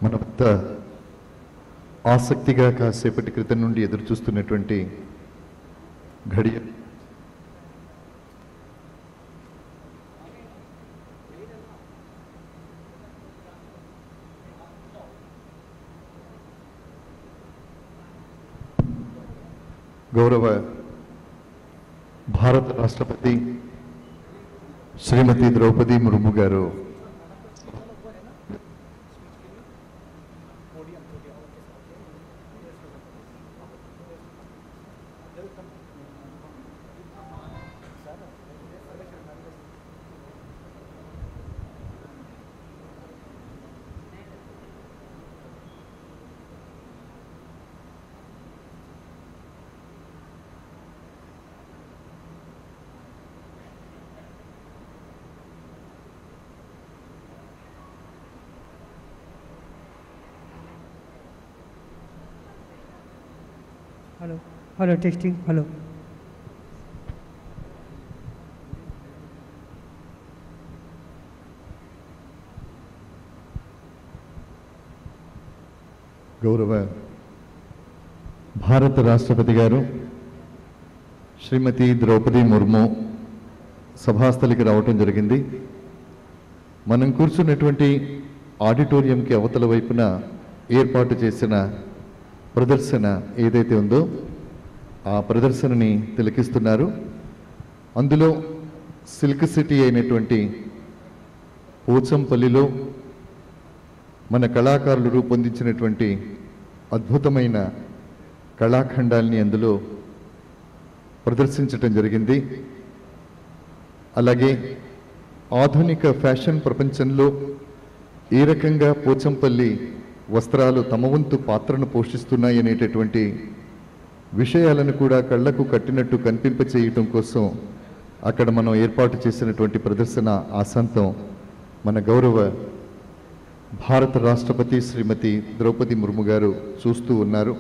మనమంతా ఆసక్తిగా కాసేపటి క్రితం నుండి ఎదురు చూస్తున్నటువంటి ఘడియ గౌరవ భారత రాష్ట్రపతి శ్రీమతి ద్రౌపది ముర్ము గారు Hello, testing, hello. గౌరవ భారత రాష్ట్రపతి గారు శ్రీమతి ద్రౌపది ముర్ము సభాస్థలికి రావటం జరిగింది. మనం కూర్చున్నటువంటి ఆడిటోరియంకి అవతల వైపున ఏర్పాటు చేసిన ప్రదర్శన ఏదైతే ఉందో ఆ ప్రదర్శనని తిలకిస్తున్నారు. అందులో సిల్క్ సిటీ అయినటువంటి పోచంపల్లిలో మన కళాకారులు రూపొందించినటువంటి అద్భుతమైన కళాఖండాల్ని అందులో ప్రదర్శించటం జరిగింది. అలాగే ఆధునిక ఫ్యాషన్ ప్రపంచంలో ఏ రకంగా పోచంపల్లి వస్త్రాలు తమ వంతు పాత్రను పోషిస్తున్నాయి అనేటటువంటి విషయాలను కూడా కళ్లకు కట్టినట్టు కనిపింపచేయటం కోసం అక్కడ మనం ఏర్పాటు చేసినటువంటి ప్రదర్శన ఆశాంతం మన గౌరవ భారత రాష్ట్రపతి శ్రీమతి ద్రౌపది ముర్ము గారు చూస్తూ ఉన్నారు.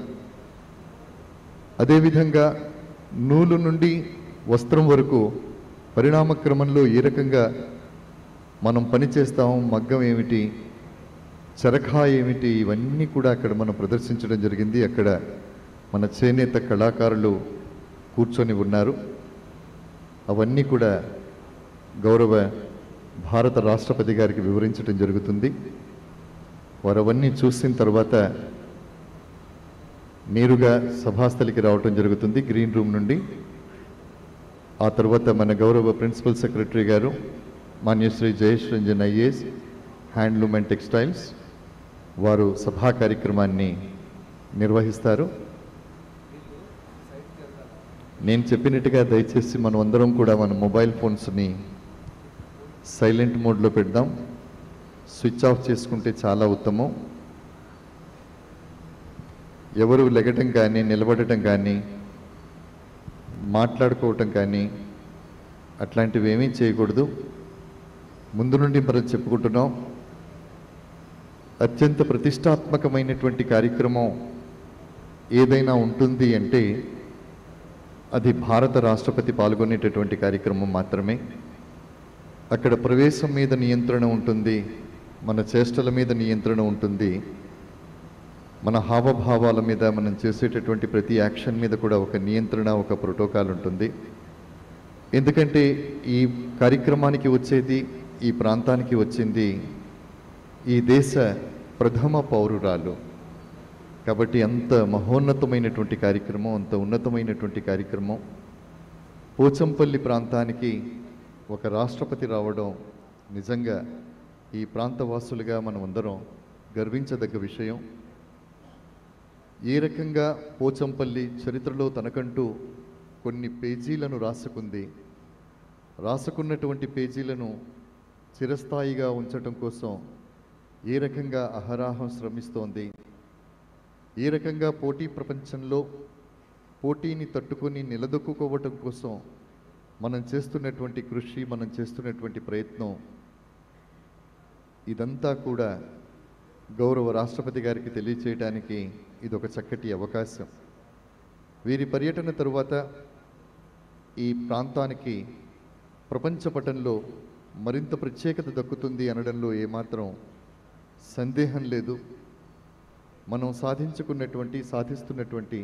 అదేవిధంగా నూలు నుండి వస్త్రం వరకు పరిణామక్రమంలో ఏ రకంగా మనం పనిచేస్తాం, మగ్గం ఏమిటి, చరఖా ఏమిటి, ఇవన్నీ కూడా అక్కడ మనం ప్రదర్శించడం జరిగింది. అక్కడ మన చేనేత కళాకారులు కూర్చొని ఉన్నారు. అవన్నీ కూడా గౌరవ భారత రాష్ట్రపతి గారికి వివరించడం జరుగుతుంది. వారు అవన్నీ చూసిన తర్వాత నేరుగా సభాస్థలికి రావటం జరుగుతుంది గ్రీన్ రూమ్ నుండి. ఆ తర్వాత మన గౌరవ ప్రిన్సిపల్ సెక్రటరీ గారు మాన్యశ్రీ Jayesh Ranjan IAS handloom and textiles వారు సభా కార్యక్రమాన్ని నిర్వహిస్తారు. నేను చెప్పినట్టుగా దయచేసి మనం అందరం కూడా మన మొబైల్ ఫోన్స్ని సైలెంట్ మోడ్లో పెడదాం. స్విచ్ ఆఫ్ చేసుకుంటే చాలా ఉత్తమం. ఎవరు లెగటం కానీ, నిలబడటం కానీ, మాట్లాడుకోవటం కానీ అట్లాంటివి ఏమీ చేయకూడదు. ముందు నుండి మనం చెప్పుకుంటున్నాం, అత్యంత ప్రతిష్టాత్మకమైనటువంటి కార్యక్రమం ఏదైనా ఉంటుంది అంటే అది భారత రాష్ట్రపతి పాల్గొనేటటువంటి కార్యక్రమం మాత్రమే. అక్కడ ప్రవేశం మీద నియంత్రణ ఉంటుంది, మన చేష్టల మీద నియంత్రణ ఉంటుంది, మన హావభావాల మీద, మనం చేసేటటువంటి ప్రతి యాక్షన్ మీద కూడా ఒక నియంత్రణ, ఒక ప్రోటోకాల్ ఉంటుంది. ఎందుకంటే ఈ కార్యక్రమానికి వచ్చేది, ఈ ప్రాంతానికి వచ్చింది ఈ దేశ ప్రథమ పౌరురాలు. కాబట్టి అంత మహోన్నతమైనటువంటి కార్యక్రమం, అంత ఉన్నతమైనటువంటి కార్యక్రమం. పోచంపల్లి ప్రాంతానికి ఒక రాష్ట్రపతి రావడం నిజంగా ఈ ప్రాంతవాసులుగా మనం అందరం గర్వించదగ్గ విషయం. ఏ రకంగా పోచంపల్లి చరిత్రలో తనకంటూ కొన్ని పేజీలను రాసుకున్నటువంటి పేజీలను చిరస్థాయిగా ఉంచటం కోసం ఏ రకంగా అహరాహం శ్రమిస్తోంది, ఏ రకంగా పోటీ ప్రపంచంలో పోటీని తట్టుకొని నిలదొక్కుకోవటం కోసం మనం చేస్తున్నటువంటి కృషి, మనం చేస్తున్నటువంటి ప్రయత్నం, ఇదంతా కూడా గౌరవ రాష్ట్రపతి గారికి తెలియచేయడానికి ఇదొక చక్కటి అవకాశం. వీరి పర్యటన తరువాత ఈ ప్రాంతానికి ప్రపంచ పటంలో మరింత ప్రత్యేకత దక్కుతుంది అనడంలో ఏమాత్రం సందేహం లేదు. మనం సాధిస్తున్నటువంటి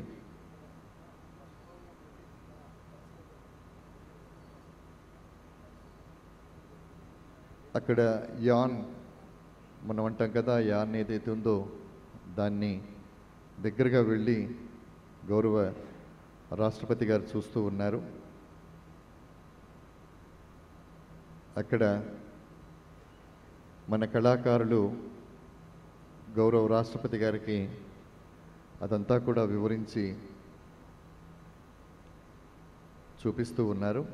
అక్కడ యాన్ మనం అంటాం కదా, యాన్ ఏదైతే ఉందో దాన్ని దగ్గరగా వెళ్ళి గౌరవ రాష్ట్రపతి గారు చూస్తూ ఉన్నారు. అక్కడ మన కళాకారులు గౌరవ రాష్ట్రపతి గారికి అదంతా కూడా వివరించి చూపిస్తూ ఉన్నారు.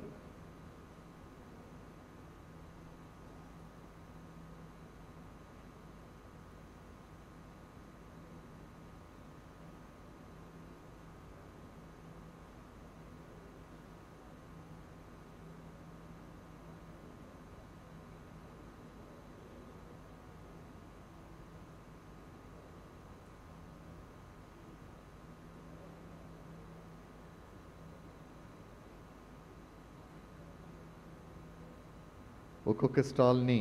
ఒక్కొక్క స్టాల్ని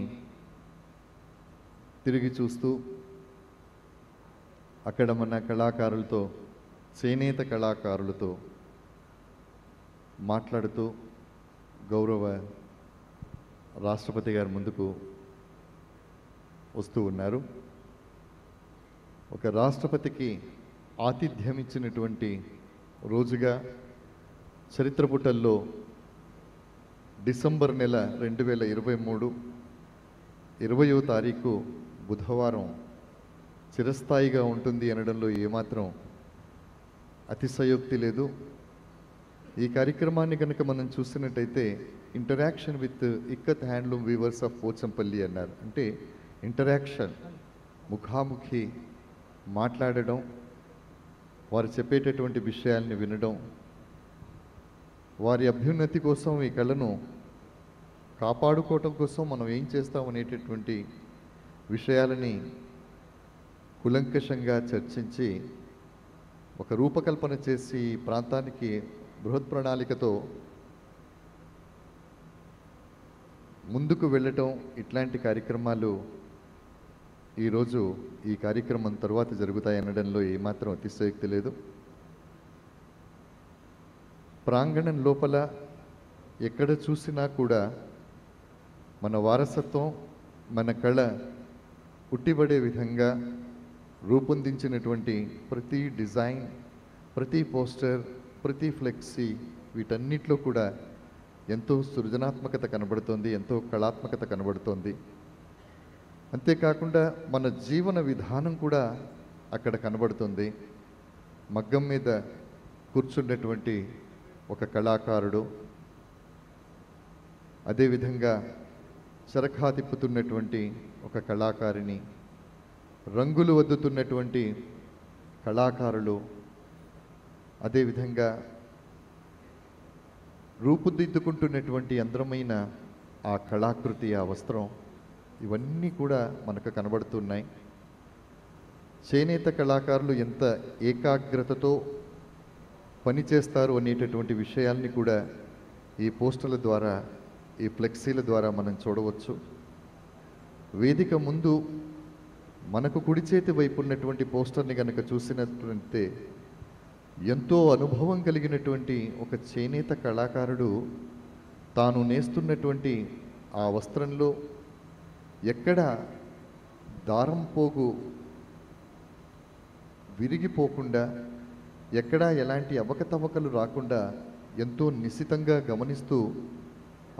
తిరిగి చూస్తూ అక్కడ మన కళాకారులతో, చేనేత కళాకారులతో మాట్లాడుతూ గౌరవ రాష్ట్రపతి గారి ముందుకు వస్తూ ఉన్నారు. ఒక రాష్ట్రపతికి ఆతిథ్యం ఇచ్చినటువంటి రోజుగా చరిత్ర పుటల్లో డిసెంబర్ నెల 2023 20వ తారీఖు బుధవారం చిరస్థాయిగా ఉంటుంది అనడంలో ఏమాత్రం అతిశయోక్తి లేదు. ఈ కార్యక్రమాన్ని కనుక మనం చూసినట్టయితే interaction with ikat handloom weavers of Pochampally అన్నారు. అంటే ఇంటరాక్షన్, ముఖాముఖి మాట్లాడడం, వారు చెప్పేటటువంటి విషయాల్ని వినడం, వారి అభ్యున్నతి కోసం, ఈ కళను కాపాడుకోవటం కోసం మనం ఏం చేస్తాం అనేటటువంటి విషయాలని కులంకషంగా చర్చించి ఒక రూపకల్పన చేసి ఈ ప్రాంతానికి బృహత్ ప్రణాళికతో ముందుకు వెళ్ళటం, ఇట్లాంటి కార్యక్రమాలు ఈరోజు ఈ కార్యక్రమం తరువాత జరుగుతాయనడంలో ఏమాత్రం అతిశయోక్తి లేదు. ప్రాంగణం లోపల ఎక్కడ చూసినా కూడా మన వారసత్వం, మన కళ ఉట్టిపడే విధంగా రూపొందించినటువంటి ప్రతి డిజైన్, ప్రతి పోస్టర్, ప్రతి ఫ్లెక్సీ, వీటన్నిటిలో కూడా ఎంతో సృజనాత్మకత కనబడుతోంది, ఎంతో కళాత్మకత కనబడుతోంది. అంతేకాకుండా మన జీవన విధానం కూడా అక్కడ కనబడుతుంది. మగ్గం మీద కూర్చున్నటువంటి ఒక కళాకారుడు, అదేవిధంగా చరఖా తిప్పుతున్నటువంటి ఒక కళాకారిణి, రంగులు వద్దుతున్నటువంటి కళాకారులు, అదేవిధంగా రూపుదిద్దుకుంటున్నటువంటి అందమైన ఆ కళాకృతి, ఆ వస్త్రం, ఇవన్నీ కూడా మనకు కనబడుతున్నాయి. చేనేత కళాకారులు ఎంత ఏకాగ్రతతో పనిచేస్తారు అనేటటువంటి విషయాల్ని కూడా ఈ పోస్టర్ల ద్వారా, ఈ ఫ్లెక్సీల ద్వారా మనం చూడవచ్చు. వేదిక ముందు మనకు కుడి చేతి వైపు ఉన్నటువంటి పోస్టర్ని కనుక చూసినట్లయితే ఎంతో అనుభవం కలిగినటువంటి ఒక చేనేత కళాకారుడు తాను నేస్తున్నటువంటి ఆ వస్త్రంలో ఎక్కడ దారం పోగు విరిగిపోకుండా, ఎక్కడా ఎలాంటి అవకతవకలు రాకుండా ఎంతో నిశితంగా గమనిస్తూ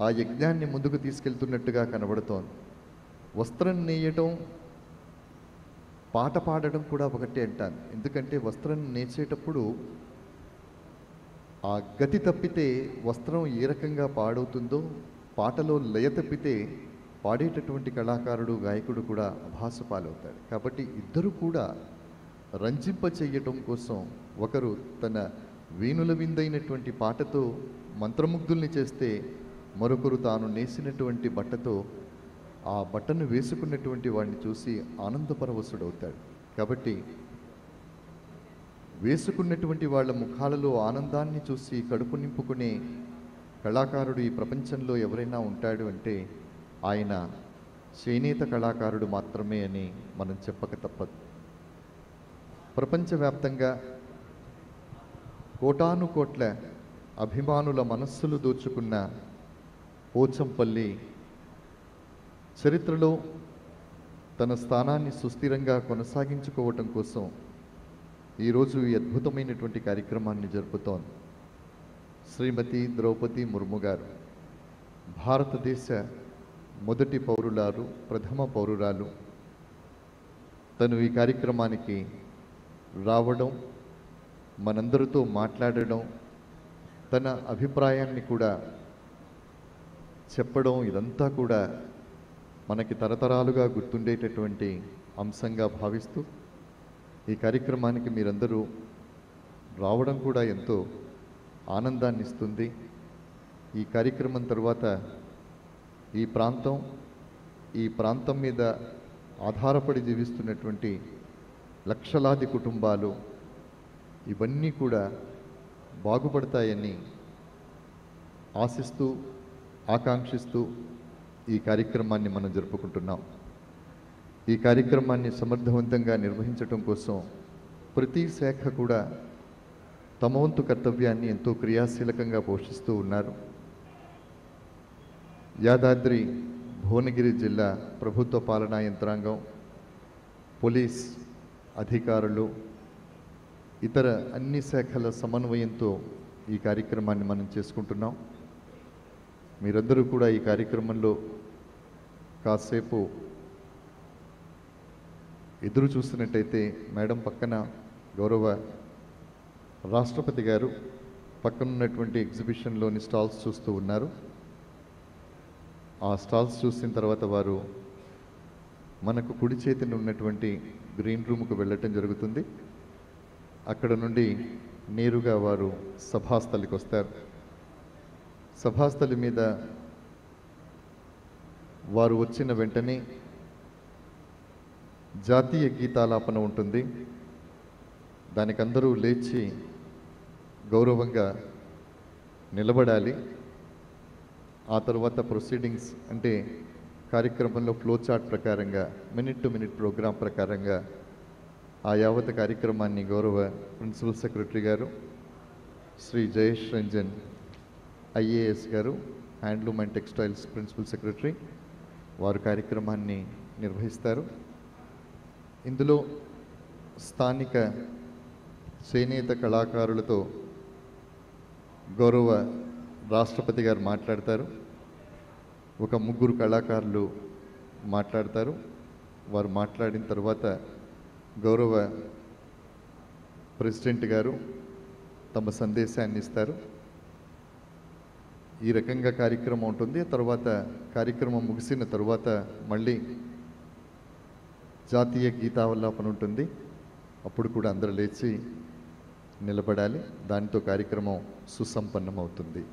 ఆ యజ్ఞాన్ని ముందుకు తీసుకెళ్తున్నట్టుగా కనబడుతోంది. వస్త్రం నేయటం, పాట పాడడం కూడా ఒకటే అంటాను. ఎందుకంటే వస్త్రం నేచేటప్పుడు ఆ గతి తప్పితే వస్త్రం ఏ రకంగా పాడవుతుందో, పాటలో లయ తప్పితే పాడేటటువంటి కళాకారుడు, గాయకుడు కూడా అభాసపాలవుతాడు. కాబట్టి ఇద్దరు కూడా రంజింప చెయ్యటం కోసం ఒకరు తన వీణుల విందైనటువంటి పాటతో మంత్రముగ్ధుల్ని చేస్తే, మరొకరు తాను నేసినటువంటి బట్టతో ఆ బట్టను వేసుకున్నటువంటి వాడిని చూసి ఆనందపరవశుడవుతాడు. కాబట్టి వేసుకున్నటువంటి వాళ్ళ ముఖాలలో ఆనందాన్ని చూసి కడుపు నింపుకునే కళాకారుడు ఈ ప్రపంచంలో ఎవరైనా ఉంటాడు అంటే ఆయన చేనేత కళాకారుడు మాత్రమే అని మనం చెప్పక తప్పదు. ప్రపంచవ్యాప్తంగా కోటాను కోట్ల అభిమానుల మనస్సులు దోచుకున్న పోచంపల్లి చరిత్రలో తన స్థానాన్ని సుస్థిరంగా కొనసాగించుకోవటం కోసం ఈరోజు ఈ అద్భుతమైనటువంటి కార్యక్రమాన్ని జరుపుతోంది. శ్రీమతి ద్రౌపది ముర్ము గారు భారతదేశ మొదటి పౌరురాలు, ప్రథమ పౌరురాలు. తను ఈ కార్యక్రమానికి రావడం, మనందరితో మాట్లాడడం, తన అభిప్రాయాన్ని కూడా చెప్పడం, ఇదంతా కూడా మనకి తరతరాలుగా గుర్తుండేటటువంటి అంశంగా భావిస్తూ ఈ కార్యక్రమానికి మీరందరూ రావడం కూడా ఎంతో ఆనందాన్ని ఇస్తుంది. ఈ కార్యక్రమం తర్వాత ఈ ప్రాంతం మీద ఆధారపడి జీవిస్తున్నటువంటి లక్షలాది కుటుంబాలు ఇవన్నీ కూడా బాగుపడతాయని ఆశిస్తూ, ఆకాంక్షిస్తూ ఈ కార్యక్రమాన్ని మనం జరుపుకుంటున్నాం. ఈ కార్యక్రమాన్ని సమర్థవంతంగా నిర్వహించడం కోసం ప్రతి శాఖ కూడా తమ వంతు కర్తవ్యాన్ని ఎంతో క్రియాశీలకంగా పోషిస్తూ ఉన్నారు. యాదాద్రి భువనగిరి జిల్లా ప్రభుత్వ పాలనా యంత్రాంగం, పోలీస్ అధికారులు, ఇతర అన్ని శాఖల సమన్వయంతో ఈ కార్యక్రమాన్ని మనం చేసుకుంటున్నాం. మీరందరూ కూడా ఈ కార్యక్రమంలో కాసేపు ఎదురు చూస్తున్నట్టయితే మేడం పక్కన గౌరవ రాష్ట్రపతి గారు పక్కనున్నటువంటి ఎగ్జిబిషన్లోని స్టాల్స్ చూస్తూ ఉన్నారు. ఆ స్టాల్స్ చూసిన తర్వాత వారు మనకు కుడి చేతిని ఉన్నటువంటి గ్రీన్ రూమ్కు వెళ్ళటం జరుగుతుంది. అక్కడ నుండి నేరుగా వారు సభాస్థలికి వస్తారు. సభాస్థలి మీద వారు వచ్చిన వెంటనే జాతీయ గీతాలాపన ఉంటుంది. దానికి అందరూ లేచి గౌరవంగా నిలబడాలి. ఆ తర్వాత ప్రొసీడింగ్స్ అంటే కార్యక్రమంలో ఫ్లో చార్ట్ ప్రకారంగా, మినిట్ టు మినిట్ ప్రోగ్రాం ప్రకారంగా ఆ యావత్ కార్యక్రమాన్ని గౌరవ ప్రిన్సిపల్ సెక్రటరీ గారు శ్రీ జయేష్ రంజన్ ఐఏఎస్ గారు, handloom and textiles principal secretary, వారు కార్యక్రమాన్ని నిర్వహిస్తారు. ఇందులో స్థానిక చేనేత కళాకారులతో గౌరవ రాష్ట్రపతి గారు మాట్లాడతారు. ఒక ముగ్గురు కళాకారులు మాట్లాడతారు. వారు మాట్లాడిన తర్వాత గౌరవ ప్రెసిడెంట్ గారు తమ సందేశాన్ని ఇస్తారు. ఈ రకంగా కార్యక్రమం ఉంటుంది. తర్వాత కార్యక్రమం ముగిసిన తర్వాత మళ్ళీ జాతీయ గీతావల్లాపన ఉంటుంది. అప్పుడు కూడా అందరూ లేచి నిలబడాలి. దానితో కార్యక్రమం సుసంపన్నమవుతుంది.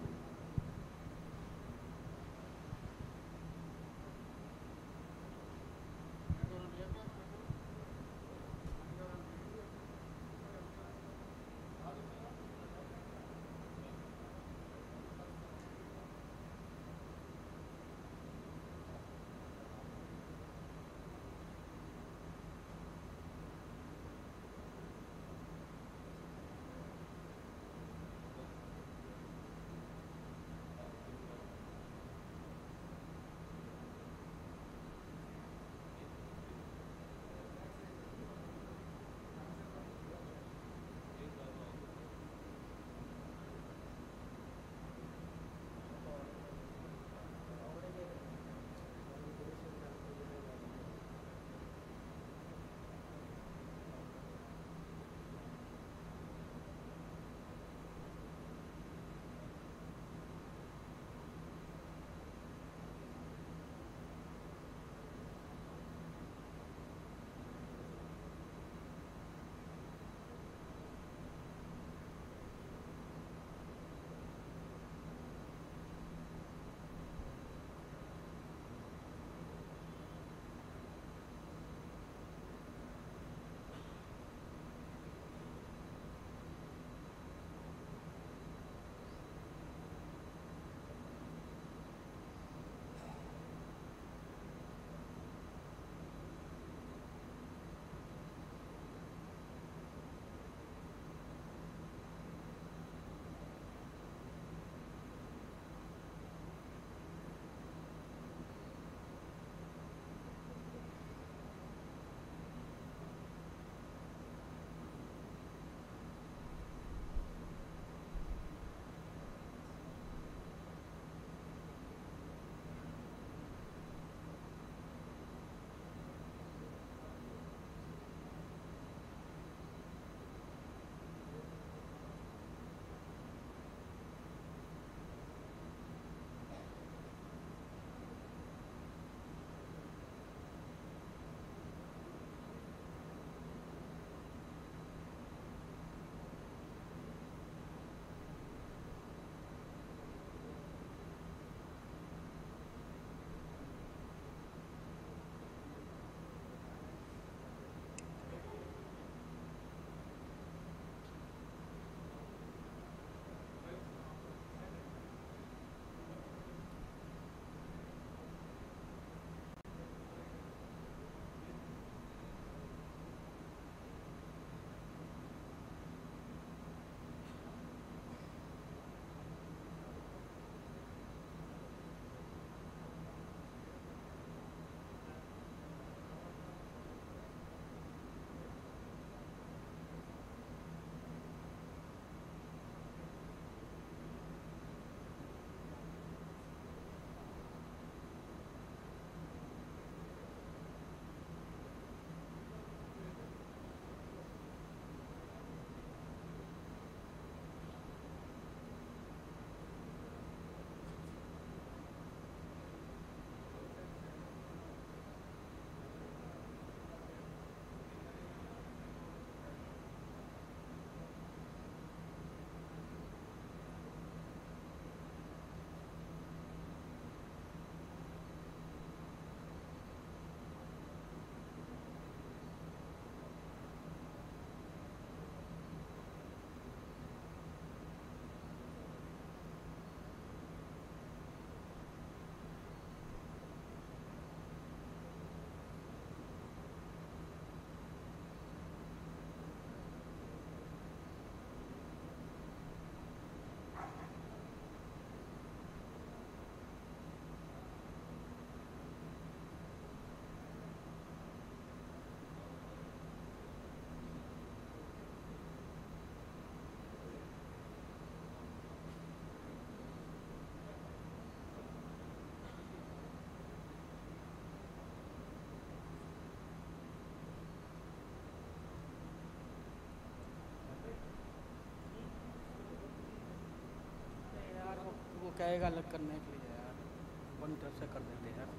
कहेगा अलग करने के लिए यार, अपन तरफ से कर देते हैं यार।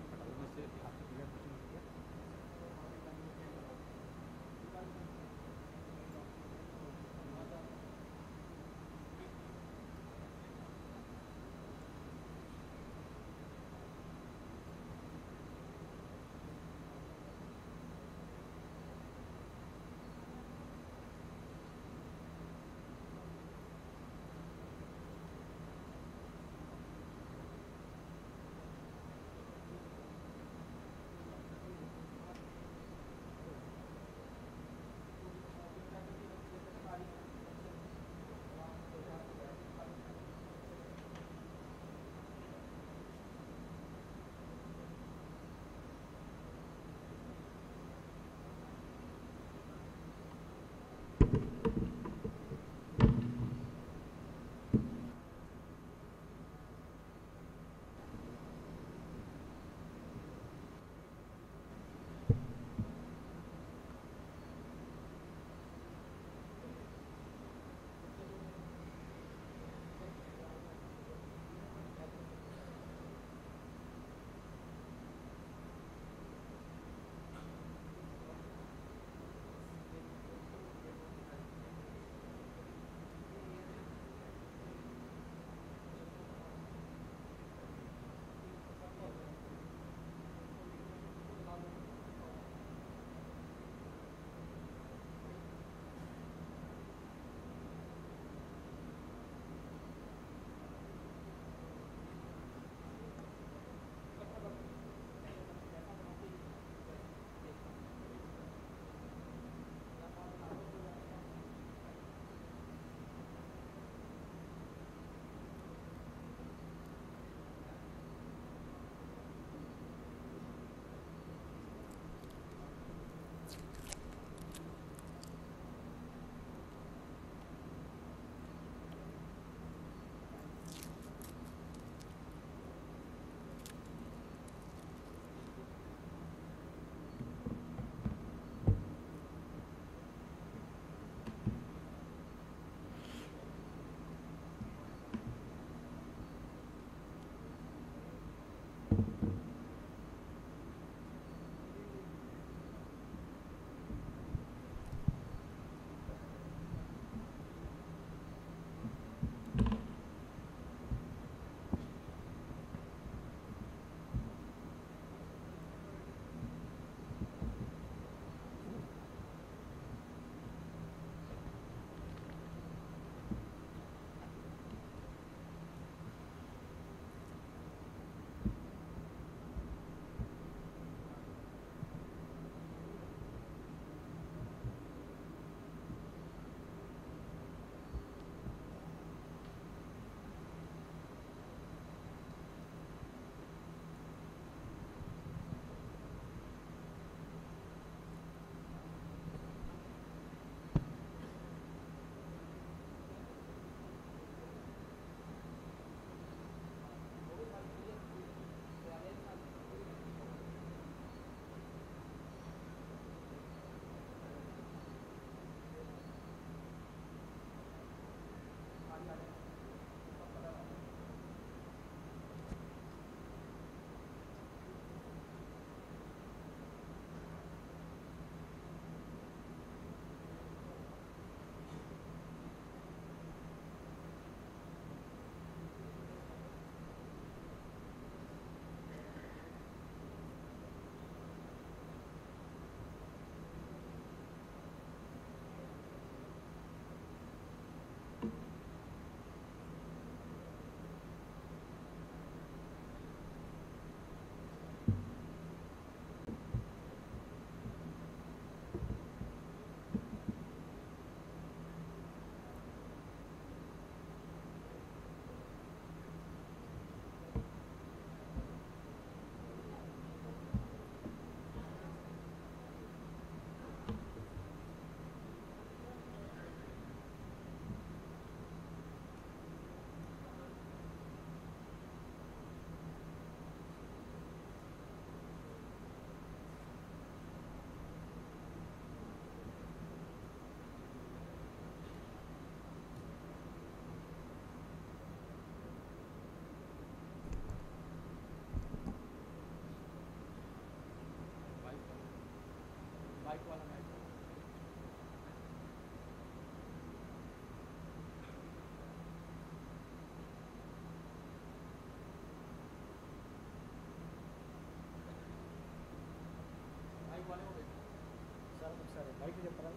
बाइक वाला मैच है। बाइक वाले हो गए सर बाइक जब पड़ा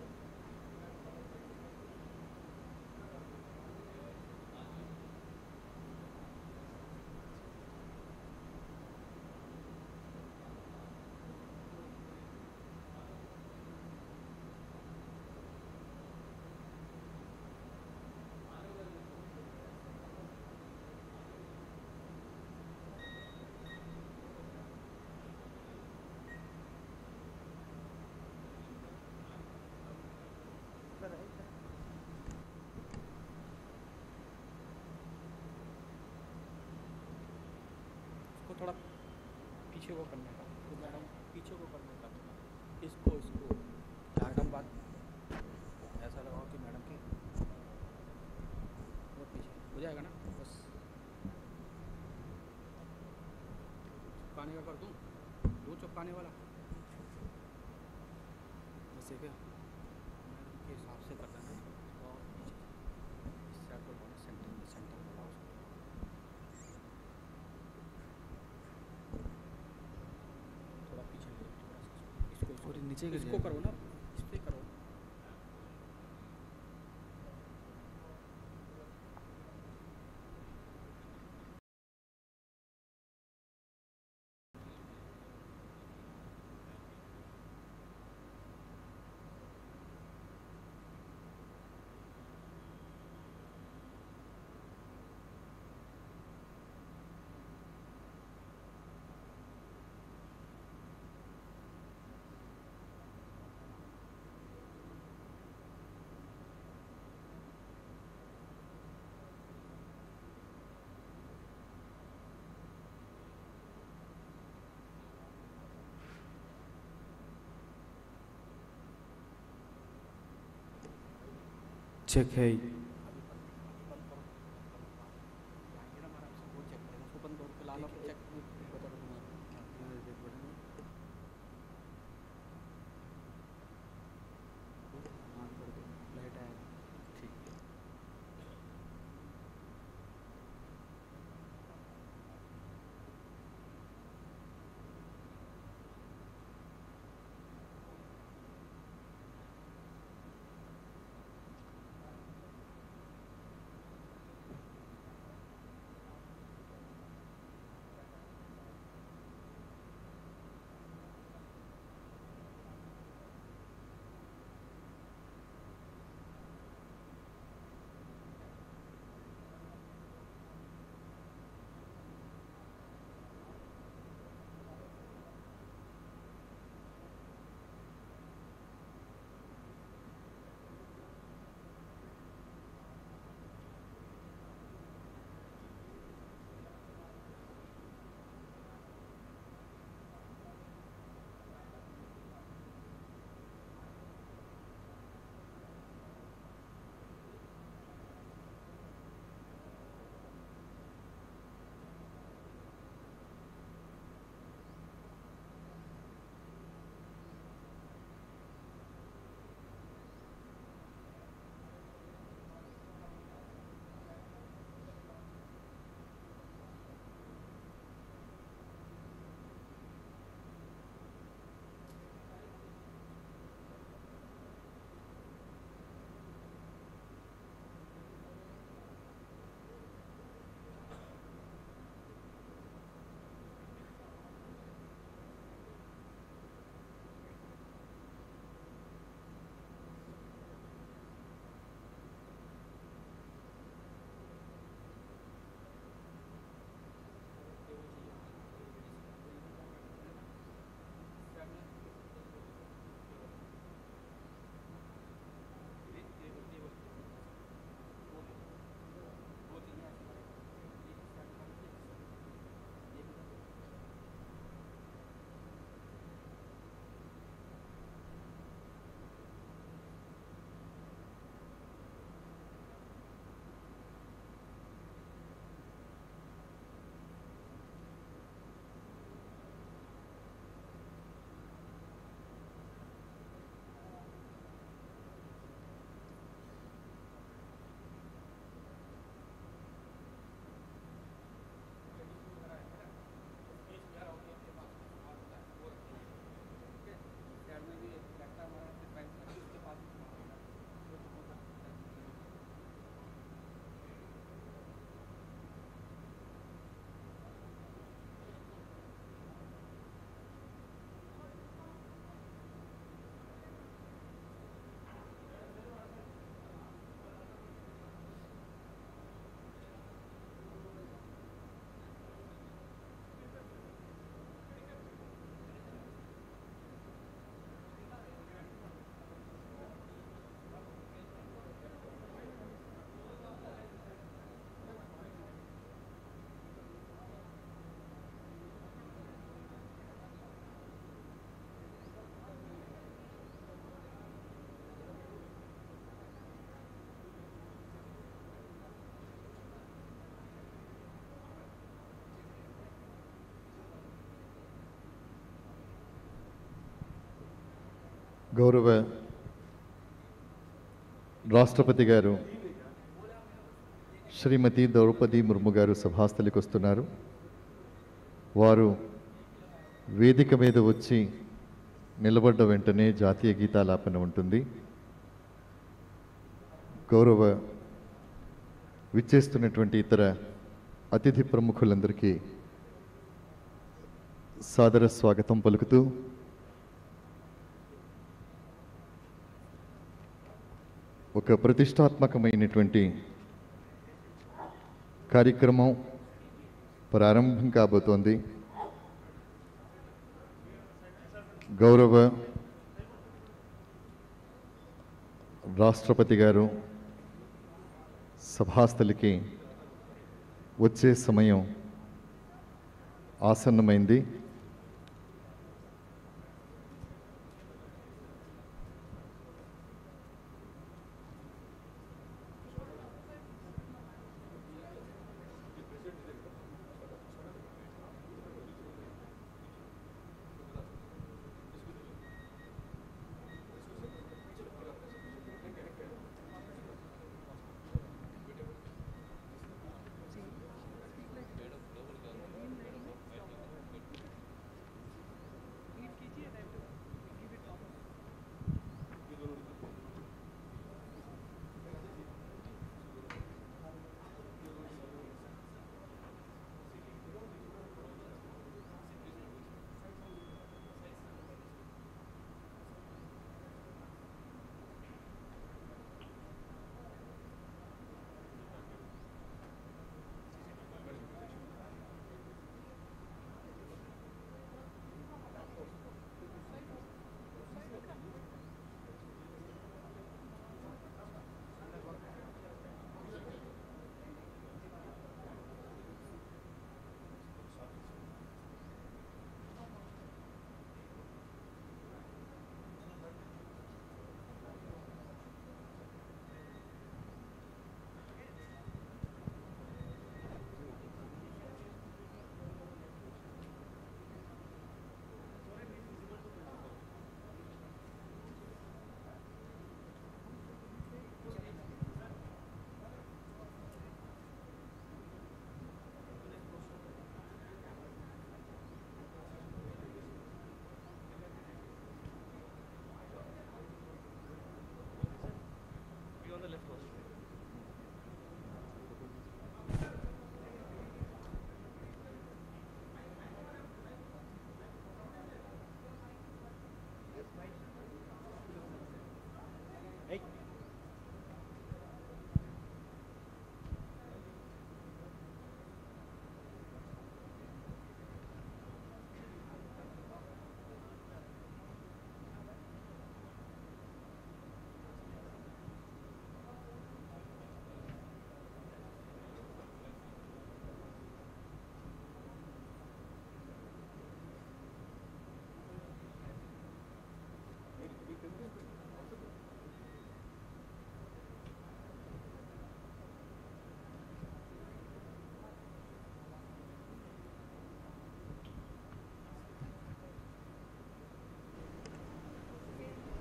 इसको थोड़ा पीछे को करने का, तो मैडम पीछे को करने का थोड़ा, इसको झारखंड बात ऐसा लगाओ कि मैडम की वो पीछे हो जाएगा ना, बस चिपकाने का कर दूँ, दो चिपकाने वाला बस एक है, मैडम के हिसाब से कर देना और पीछे इस साइड को बोला सेंटर में लाओ उसको। थोड़ा पीछे ले जाओ, थोड़ा सा इसको और नीचे गिर इसको जाएगा। करो ना, इस पे करो। चेक है। बंद करो, आएंगे ना हमारा वो चेक करेंगे, उसको बंद करो, लाल आप चेक बता दो लाइट आएगा। ठीक है। గౌరవ రాష్ట్రపతి గారు శ్రీమతి ద్రౌపది ముర్ము గారు సభాస్థలికి వస్తున్నారు. వారు వేదిక మీద వచ్చి నిలబడ్డ వెంటనే జాతీయ గీతాలాపన ఉంటుంది. గౌరవ విచ్చేస్తున్నటువంటి ఇతర అతిథి ప్రముఖులందరికీ సాదర స్వాగతం పలుకుతూ ఒక ప్రతిష్టాత్మకమైనటువంటి కార్యక్రమం ప్రారంభం కాబోతోంది. గౌరవ రాష్ట్రపతి గారు సభాస్థలికి వచ్చే సమయం ఆసన్నమైంది.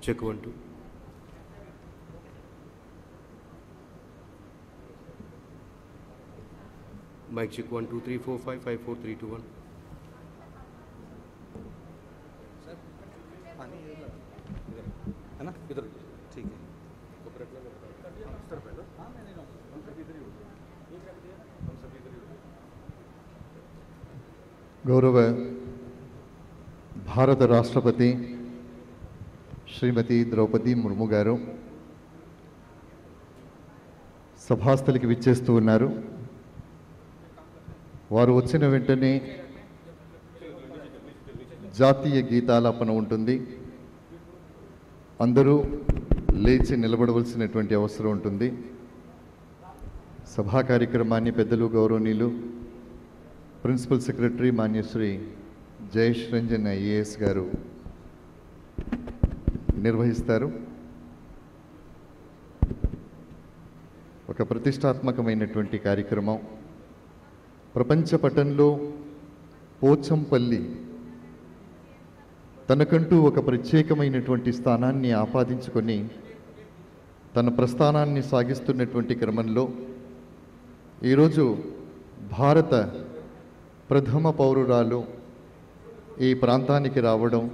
Check 1 2. Mic check 1 2 3 4 5 5 4 3 2 1. सर पानी इधर है ना, इधर ठीक है। గౌరవ భారత రాష్ట్రపతి శ్రీమతి ద్రౌపది ముర్ము గారు సభాస్థలికి విచ్చేస్తూ ఉన్నారు. వారు వచ్చిన వెంటనే జాతీయ గీతాలాపన ఉంటుంది. అందరూ లేచి నిలబడవలసినటువంటి అవసరం ఉంటుంది. సభా కార్యక్రమాన్ని పెద్దలు గౌరవనీయులు principal secretary Manyashri Jayesh Ranjan IAS గారు నిర్వహిస్తారు. ఒక ప్రతిష్టాత్మకమైనటువంటి కార్యక్రమం. ప్రపంచ పటంలో పోచంపల్లి తనకంటూ ఒక ప్రత్యేకమైనటువంటి స్థానాన్ని ఆపాదించుకొని తన ప్రస్థానాన్ని సాగిస్తున్నటువంటి క్రమంలో ఈరోజు భారత ప్రథమ పౌరురాలు ఈ ప్రాంతానికి రావడం,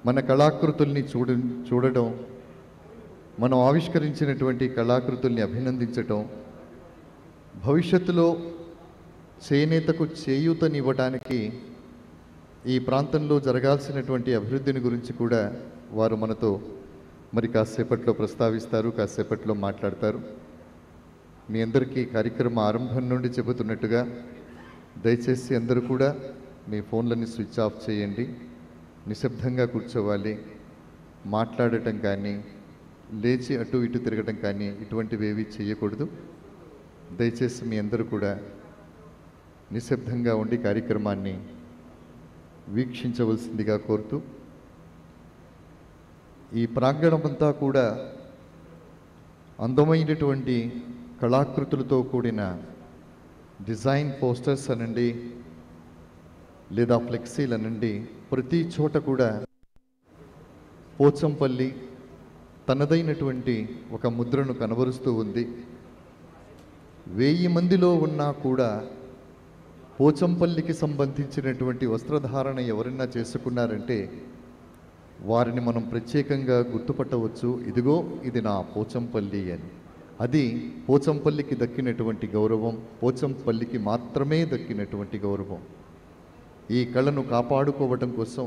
మన కళాకృతుల్ని చూడడం, మనం ఆవిష్కరించినటువంటి కళాకృతుల్ని అభినందించటం, భవిష్యత్తులో చేనేతకు చేయూతనివ్వడానికి ఈ ప్రాంతంలో జరగాల్సినటువంటి అభివృద్ధిని గురించి కూడా వారు మనతో మరి కాసేపట్లో ప్రస్తావిస్తారు, కాసేపట్లో మాట్లాడతారు. మీ అందరికీ కార్యక్రమ ఆరంభం నుండి చెబుతున్నట్టుగా దయచేసి అందరూ కూడా మీ ఫోన్లని స్విచ్ ఆఫ్ చేయండి, నిశ్శబ్దంగా కూర్చోవాలి. మాట్లాడటం కానీ, లేచి అటు ఇటు తిరగటం కానీ ఇటువంటివి ఏవి చేయకూడదు. దయచేసి మీ అందరూ కూడా నిశ్శబ్దంగా ఉండి కార్యక్రమాన్ని వీక్షించవలసిందిగా కోరుతూ, ఈ ప్రాంగణమంతా కూడా అందమైనటువంటి కళాకృతులతో కూడిన డిజైన్ పోస్టర్స్ అనండి లేదా ఫ్లెక్సీలు అనండి, ప్రతి చోట కూడా పోచంపల్లి తనదైనటువంటి ఒక ముద్రను కనబరుస్తూ ఉంది. 1000 మందిలో ఉన్నా కూడా పోచంపల్లికి సంబంధించినటువంటి వస్త్రధారణ ఎవరైనా చేసుకున్నారంటే వారిని మనం ప్రత్యేకంగా గుర్తుపట్టవచ్చు. ఇదిగో ఇది నా పోచంపల్లి అని. అది పోచంపల్లికి దక్కినటువంటి గౌరవం, పోచంపల్లికి మాత్రమే దక్కినటువంటి గౌరవం. ఈ కళను కాపాడుకోవటం కోసం,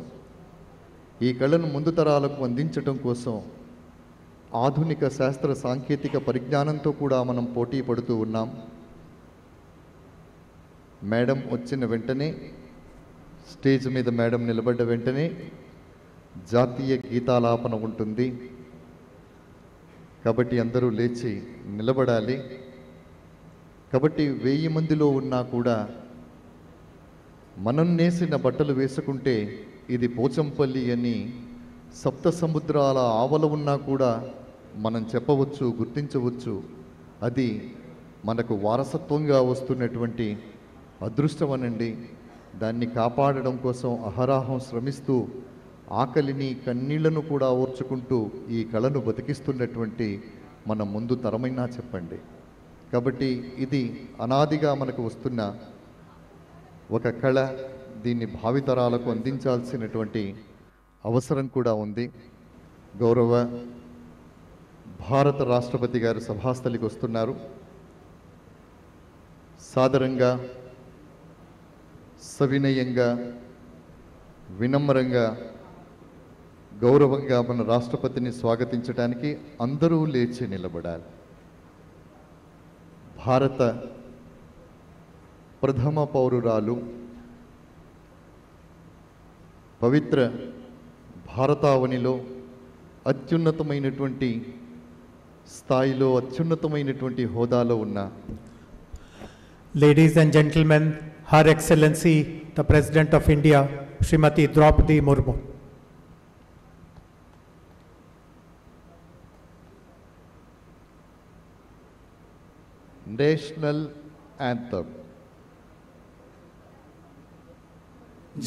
ఈ కళను ముందు తరాలకు అందించటం కోసం ఆధునిక శాస్త్ర సాంకేతిక పరిజ్ఞానంతో కూడా మనం పోటీ పడుతూ ఉన్నాం. మేడం వచ్చిన వెంటనే, స్టేజ్ మీద మేడం నిలబడ్డ వెంటనే జాతీయ గీతాలాపన ఉంటుంది. కాబట్టి అందరూ లేచి నిలబడాలి. కాబట్టి 1000 మందిలో ఉన్నా కూడా మనం నేసిన బట్టలు వేసుకుంటే ఇది పోచంపల్లి అని సప్త సముద్రాల ఆవల ఉన్నా కూడా మనం చెప్పవచ్చు, గుర్తించవచ్చు. అది మనకు వారసత్వంగా వస్తున్నటువంటి అదృష్టం అనండి. దాన్ని కాపాడడం కోసం అహరాహం శ్రమిస్తూ ఆకలిని కన్నీళ్లను కూడా ఓర్చుకుంటూ ఈ కళను బతికిస్తున్నటువంటి మన ముందు తరమైనా చెప్పండి. కాబట్టి ఇది అనాదిగా మనకు వస్తున్న ఒక కళ. దీన్ని భావితరాలకు అందించాల్సినటువంటి అవసరం కూడా ఉంది. గౌరవ భారత రాష్ట్రపతి గారు సభాస్థలికి వస్తున్నారు. సాదరంగా, సవినయంగా, వినమ్రంగా, గౌరవంగా మన రాష్ట్రపతిని స్వాగతించడానికి అందరూ లేచి నిలబడాలి. భారత ప్రథమ పౌరురాలు, పవిత్ర భారతావనిలో అత్యున్నతమైనటువంటి స్థాయిలో, అత్యున్నతమైనటువంటి హోదాలో ఉన్న Ladies and gentlemen, Her Excellency the President of India, Srimati Draupadi Murmu. National anthem.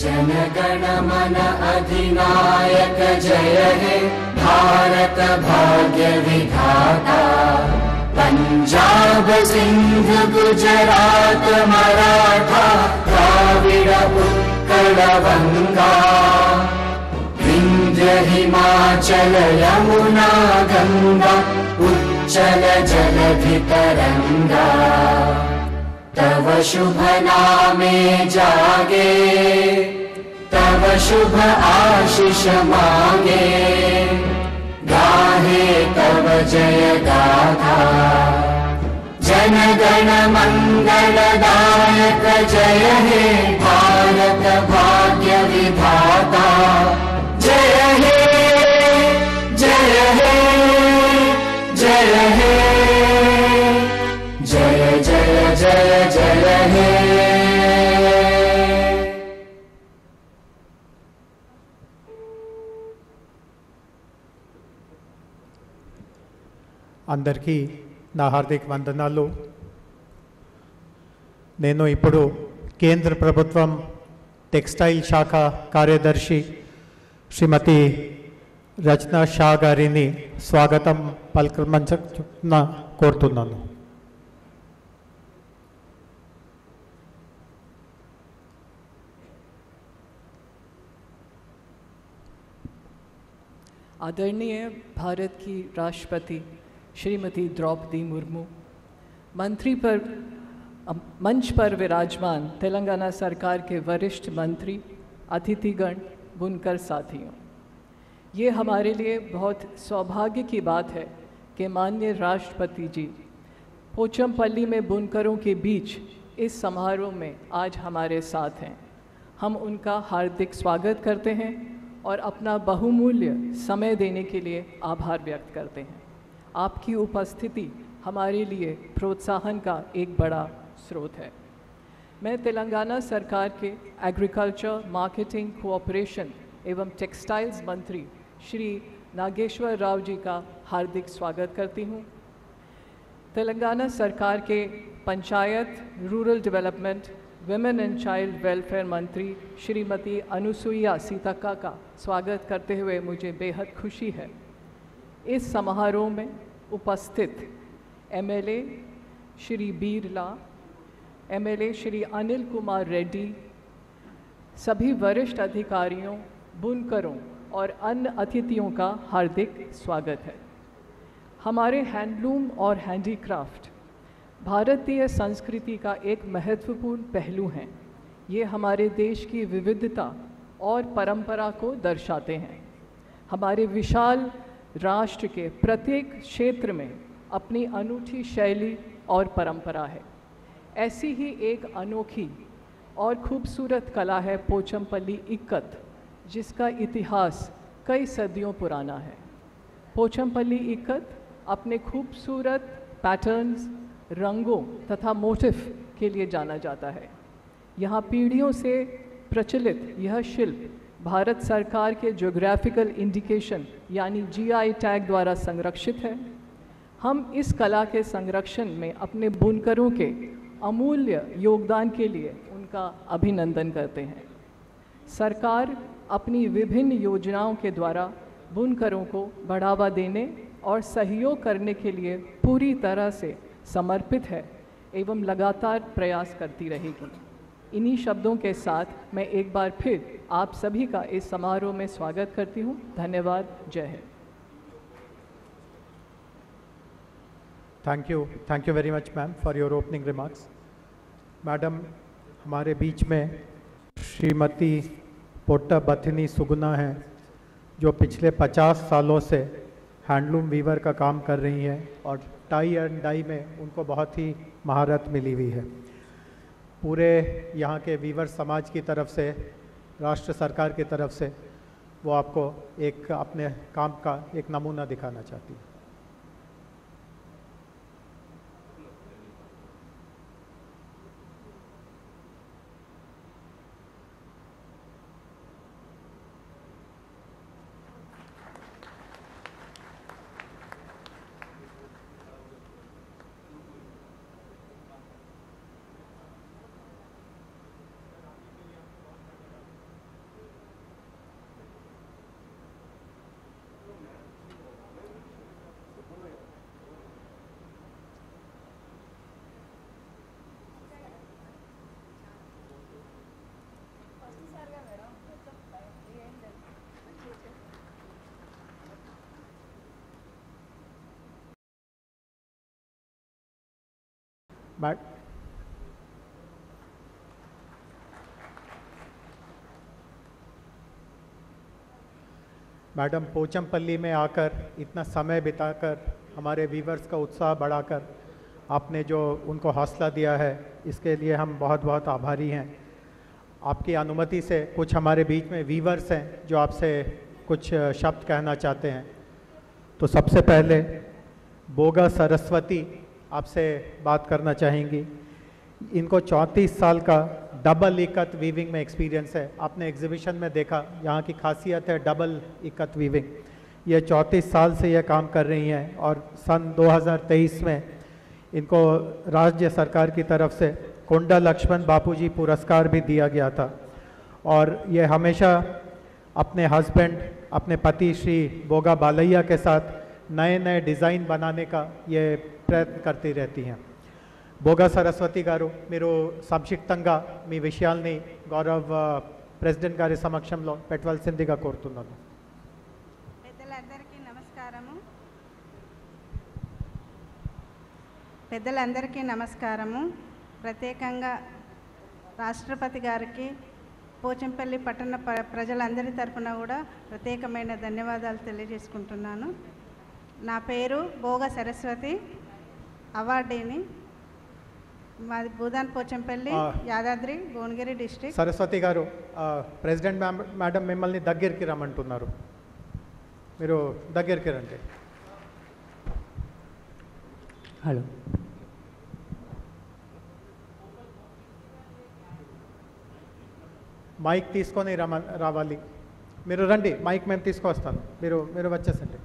जनगण मन अधिनायक जय हे भारत भाग्य विधाता। पंजाब सिंध गुजरात मराठा द्राविड उत्कल गंगा। विंध्य हिमाचल यमुना गंगा उच्चल जलधि तरंगा। तव शुभ नामे जागे, तव शुभ आशीष मांगे। गाहे तव जय गाथा, जन गण मंगलदायक जय हे भारत भाग्य विधाता। जय हे जय हे जय हे जय जय जय जय हे। అందరికీ నా హార్దిక వందనాలు. నేను ఇప్పుడు కేంద్ర ప్రభుత్వం టెక్స్టైల్ శాఖ కార్యదర్శి శ్రీమతి రచన షా గారిని స్వాగతం పలకరించన కోరుతున్నాను. आदरणीय भारत की राष्ट्रपति श्रीमती द्रौपदी मुर्मू, मंच पर विराजमान तेलंगाना सरकार के वरिष्ठ मंत्री, अतिथिगण, बुनकर साथियों, ये हमारे लिए बहुत सौभाग्य की बात है कि माननीय राष्ट्रपति जी पोचमपल्ली में बुनकरों के बीच इस समारोह में आज हमारे साथ हैं। हम उनका हार्दिक स्वागत करते हैं और अपना बहुमूल्य समय देने के लिए आभार व्यक्त करते हैं। आपकी उपस्थिति हमारे लिए प्रोत्साहन का एक बड़ा स्रोत है। मैं तेलंगाना सरकार के एग्रीकल्चर, मार्केटिंग, कोऑपरेशन एवं टेक्सटाइल्स मंत्री श्री नागेश्वर राव जी का हार्दिक स्वागत करती हूँ। तेलंगाना सरकार के panchayat, rural development, women and child welfare मंत्री श्रीमती अनुसुईया सीतक्का का स्वागत करते हुए मुझे बेहद खुशी है। इस समारोह में उपस्थित एमएलए श्री बीरला, एमएलए श्री अनिल कुमार रेड्डी, सभी वरिष्ठ अधिकारियों, बुनकरों और अन्य अतिथियों का हार्दिक स्वागत है। हमारे हैंडलूम और हैंडीक्राफ्ट भारतीय संस्कृति का एक महत्वपूर्ण पहलू हैं। ये हमारे देश की विविधता और परंपरा को दर्शाते हैं। हमारे विशाल राष्ट्र के प्रत्येक क्षेत्र में अपनी अनूठी शैली और परंपरा है। ऐसी ही एक अनोखी और खूबसूरत कला है पोचमपल्ली इक्कत, जिसका इतिहास कई सदियों पुराना है। पोचमपल्ली इक्कत अपने खूबसूरत पैटर्न्स, रंगों तथा मोटिफ के लिए जाना जाता है। यहाँ पीढ़ियों से प्रचलित यह शिल्प भारत सरकार के ज्योग्राफिकल इंडिकेशन यानी जीआई टैग द्वारा संरक्षित है। हम इस कला के संरक्षण में अपने बुनकरों के अमूल्य योगदान के लिए उनका अभिनंदन करते हैं। सरकार अपनी विभिन्न योजनाओं के द्वारा बुनकरों को बढ़ावा देने और सहयोग करने के लिए पूरी तरह से समर्पित है एवं लगातार प्रयास करती रहेगी। इन्हीं शब्दों के साथ मैं एक बार फिर आप सभी का इस समारोह में स्वागत करती हूँ। धन्यवाद। जय Hind. Thank you very much ma'am for your opening remarks. Madam, हमारे बीच में श्रीमती पोट्टा बथनी सुगुना हैं, जो पिछले 50 सालों से हैंडलूम वीवर का काम कर रही हैं और टाई एंड डाई में उनको बहुत ही महारत मिली हुई है। पूरे यहाँ के वीवर समाज की तरफ से, राष्ट्र सरकार की तरफ से वो आपको एक अपने काम का एक नमूना दिखाना चाहती है। मैडम, पोचमपल्ली में आकर इतना समय बिताकर हमारे वीवर्स का उत्साह बढ़ाकर आपने जो उनको हौसला दिया है, इसके लिए हम बहुत बहुत आभारी हैं। आपकी अनुमति से कुछ हमारे बीच में वीवर्स हैं जो आपसे कुछ शब्द कहना चाहते हैं। तो सबसे पहले बोगा सरस्वती आपसे बात करना चाहेंगी। इनको 34 साल का डबल इक्कत वीविंग में एक्सपीरियंस है। आपने एग्जीबिशन में देखा, यहाँ की खासियत है डबल इक्कत वीविंग। ये 34 साल से ये काम कर रही हैं और सन 2023 में इनको राज्य सरकार की तरफ से कोंडा लक्ष्मण बापूजी पुरस्कार भी दिया गया था। और ये हमेशा अपने हस्बैंड, अपने पति श्री बोगा बालैया के साथ नए नए डिज़ाइन बनाने का ये प्रयत्न करती रहती हैं। बोगा सरस्वती गारू మీరు సంక్షిప్తంగా మీ విషయాల్ని గౌరవ్ ప్రెసిడెంట్ గారి సమక్షంలో పెట్టవలసిందిగా కోరుతున్నాను. పెద్దలందరికీ నమస్కారము. ప్రత్యేకంగా రాష్ట్రపతి గారికి పోచంపల్లి పట్టణ ప్రజలందరి తరపున కూడా ప్రత్యేకమైన ధన్యవాదాలు తెలియజేసుకుంటున్నాను. నా పేరు బోగ సరస్వతి, అవార్డీని. మాది భూదాన్ పోచంపల్లి, యాదాద్రి భువనగిరి డిస్ట్రిక్ట్. సరస్వతి గారు, ప్రెసిడెంట్ మేడం మిమ్మల్ని దగ్గరికి రమ్మంటున్నారు, మీరు దగ్గరికి రండి. హలో, మైక్ తీసుకొని రావాలి. మీరు రండి, మైక్ మేము తీసుకొస్తాను, మీరు వచ్చేసండి.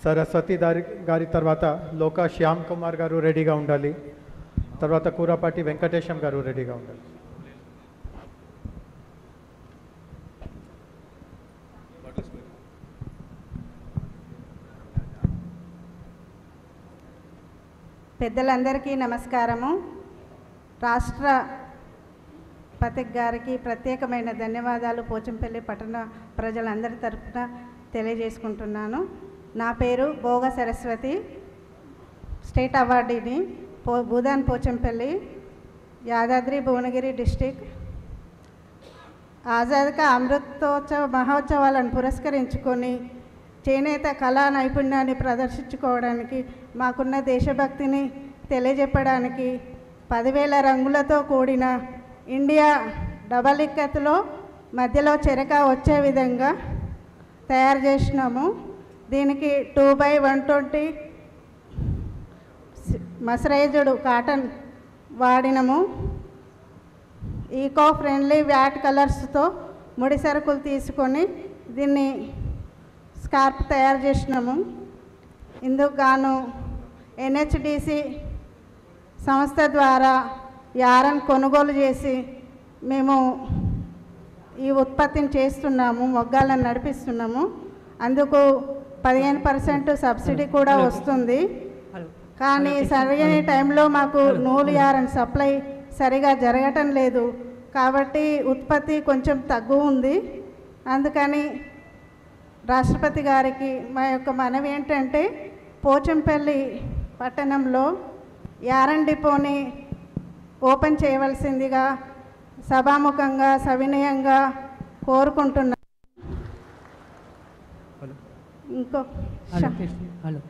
సరస్వతి గారి తర్వాత లోకా శ్యామ్ కుమార్ గారు రెడీగా ఉండాలి. తర్వాత కూరపాటి వెంకటేశం గారు రెడీగా ఉండాలి. పెద్దలందరికీ నమస్కారము. రాష్ట్రపతి గారికి ప్రత్యేకమైన ధన్యవాదాలు పోచంపల్లి పట్టణ ప్రజలందరి తరపున తెలియజేసుకుంటున్నాను. నా పేరు బోగ సరస్వతి, స్టేట్ అవార్డీని, భూదాన్ పోచంపల్లి, యాదాద్రి భువనగిరి డిస్ట్రిక్ట్. ఆజాద్ కా అమృతోత్సవ మహోత్సవాలను పురస్కరించుకొని చేనేత కళా నైపుణ్యాన్ని ప్రదర్శించుకోవడానికి, మాకున్న దేశభక్తిని తెలియజెప్పడానికి 10,000 రంగులతో కూడిన ఇండియా డబల్ ఇక్కత్తులో మధ్యలో చెరక వచ్చే విధంగా తయారు చేసినాము. దీనికి 2/120 మసరైజ్డ్ కాటన్ వాడినము. ఈకో ఫ్రెండ్లీ వ్యాట్ కలర్స్తో ముడి సరుకులు తీసుకొని దీన్ని స్కార్ప్ తయారు చేసినాము. ఇందుకు గాను NHDC సంస్థ ద్వారా యారన్ కొనుగోలు చేసి మేము ఈ ఉత్పత్తిని చేస్తున్నాము, మొగ్గాలను నడిపిస్తున్నాము. అందుకు 15% సబ్సిడీ కూడా వస్తుంది. కానీ సరైన టైంలో మాకు నూలు యారన్ సప్లై సరిగా జరగటం లేదు, కాబట్టి ఉత్పత్తి కొంచెం తగ్గు ఉంది. అందుకని రాష్ట్రపతి గారికి మా యొక్క మనవి ఏంటంటే, పోచంపల్లి పట్టణంలో యారన్ డిపోని ఓపెన్ చేయవలసిందిగా సభాముఖంగా సవినయంగా కోరుకుంటున్నాను. ఇంకో హలో,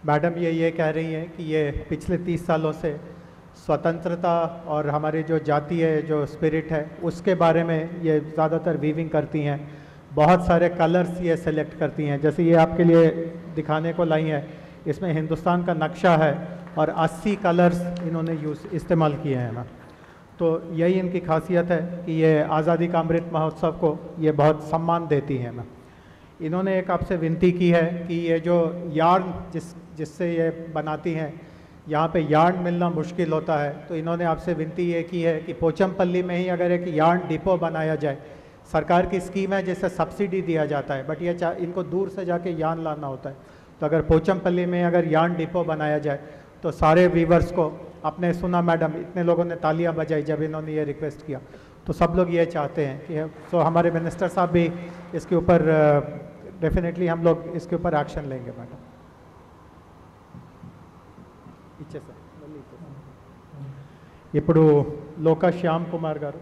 मैडम ये कह रही हैं कि ये पिछले 30 सालों से स्वतंत्रता और हमारी जो जातीय जो स्पिरिट है उसके बारे में ये ज़्यादातर वीविंग करती हैं. बहुत सारे कलर्स ये सेलेक्ट करती हैं. जैसे ये आपके लिए दिखाने को लाई हैं, इसमें हिंदुस्तान का नक्शा है और 80 कलर्स इन्होंने इस्तेमाल किए हैं ना. तो यही इनकी खासियत है कि ये आज़ादी का अमृत महोत्सव को ये बहुत सम्मान देती हैं ना. इन्होंने एक आपसे विनती की है कि ये जो यार्न जिससे ये बनाती हैं, यहाँ पे यार्न मिलना मुश्किल होता है, तो इन्होंने आपसे विनती ये की है कि पोचमपल्ली में ही अगर एक यार्न डिपो बनाया जाए. सरकार की स्कीम है जिससे सब्सिडी दिया जाता है, बट ये इनको दूर से जाके यार्न लाना होता है. तो अगर पोचमपल्ली में अगर यार्न डिपो बनाया जाए तो सारे वीवर्स को, आपने सुना मैडम, इतने लोगों ने तालियां बजाई जब इन्होंने ये रिक्वेस्ट किया, तो सब लोग ये चाहते हैं कि तो हमारे मिनिस्टर साहब भी इसके ऊपर डेफिनेटली हम लोग इसके ऊपर एक्शन लेंगे मैडम. ఇప్పుడు లోకా శ్యామ్ కుమార్ గారు.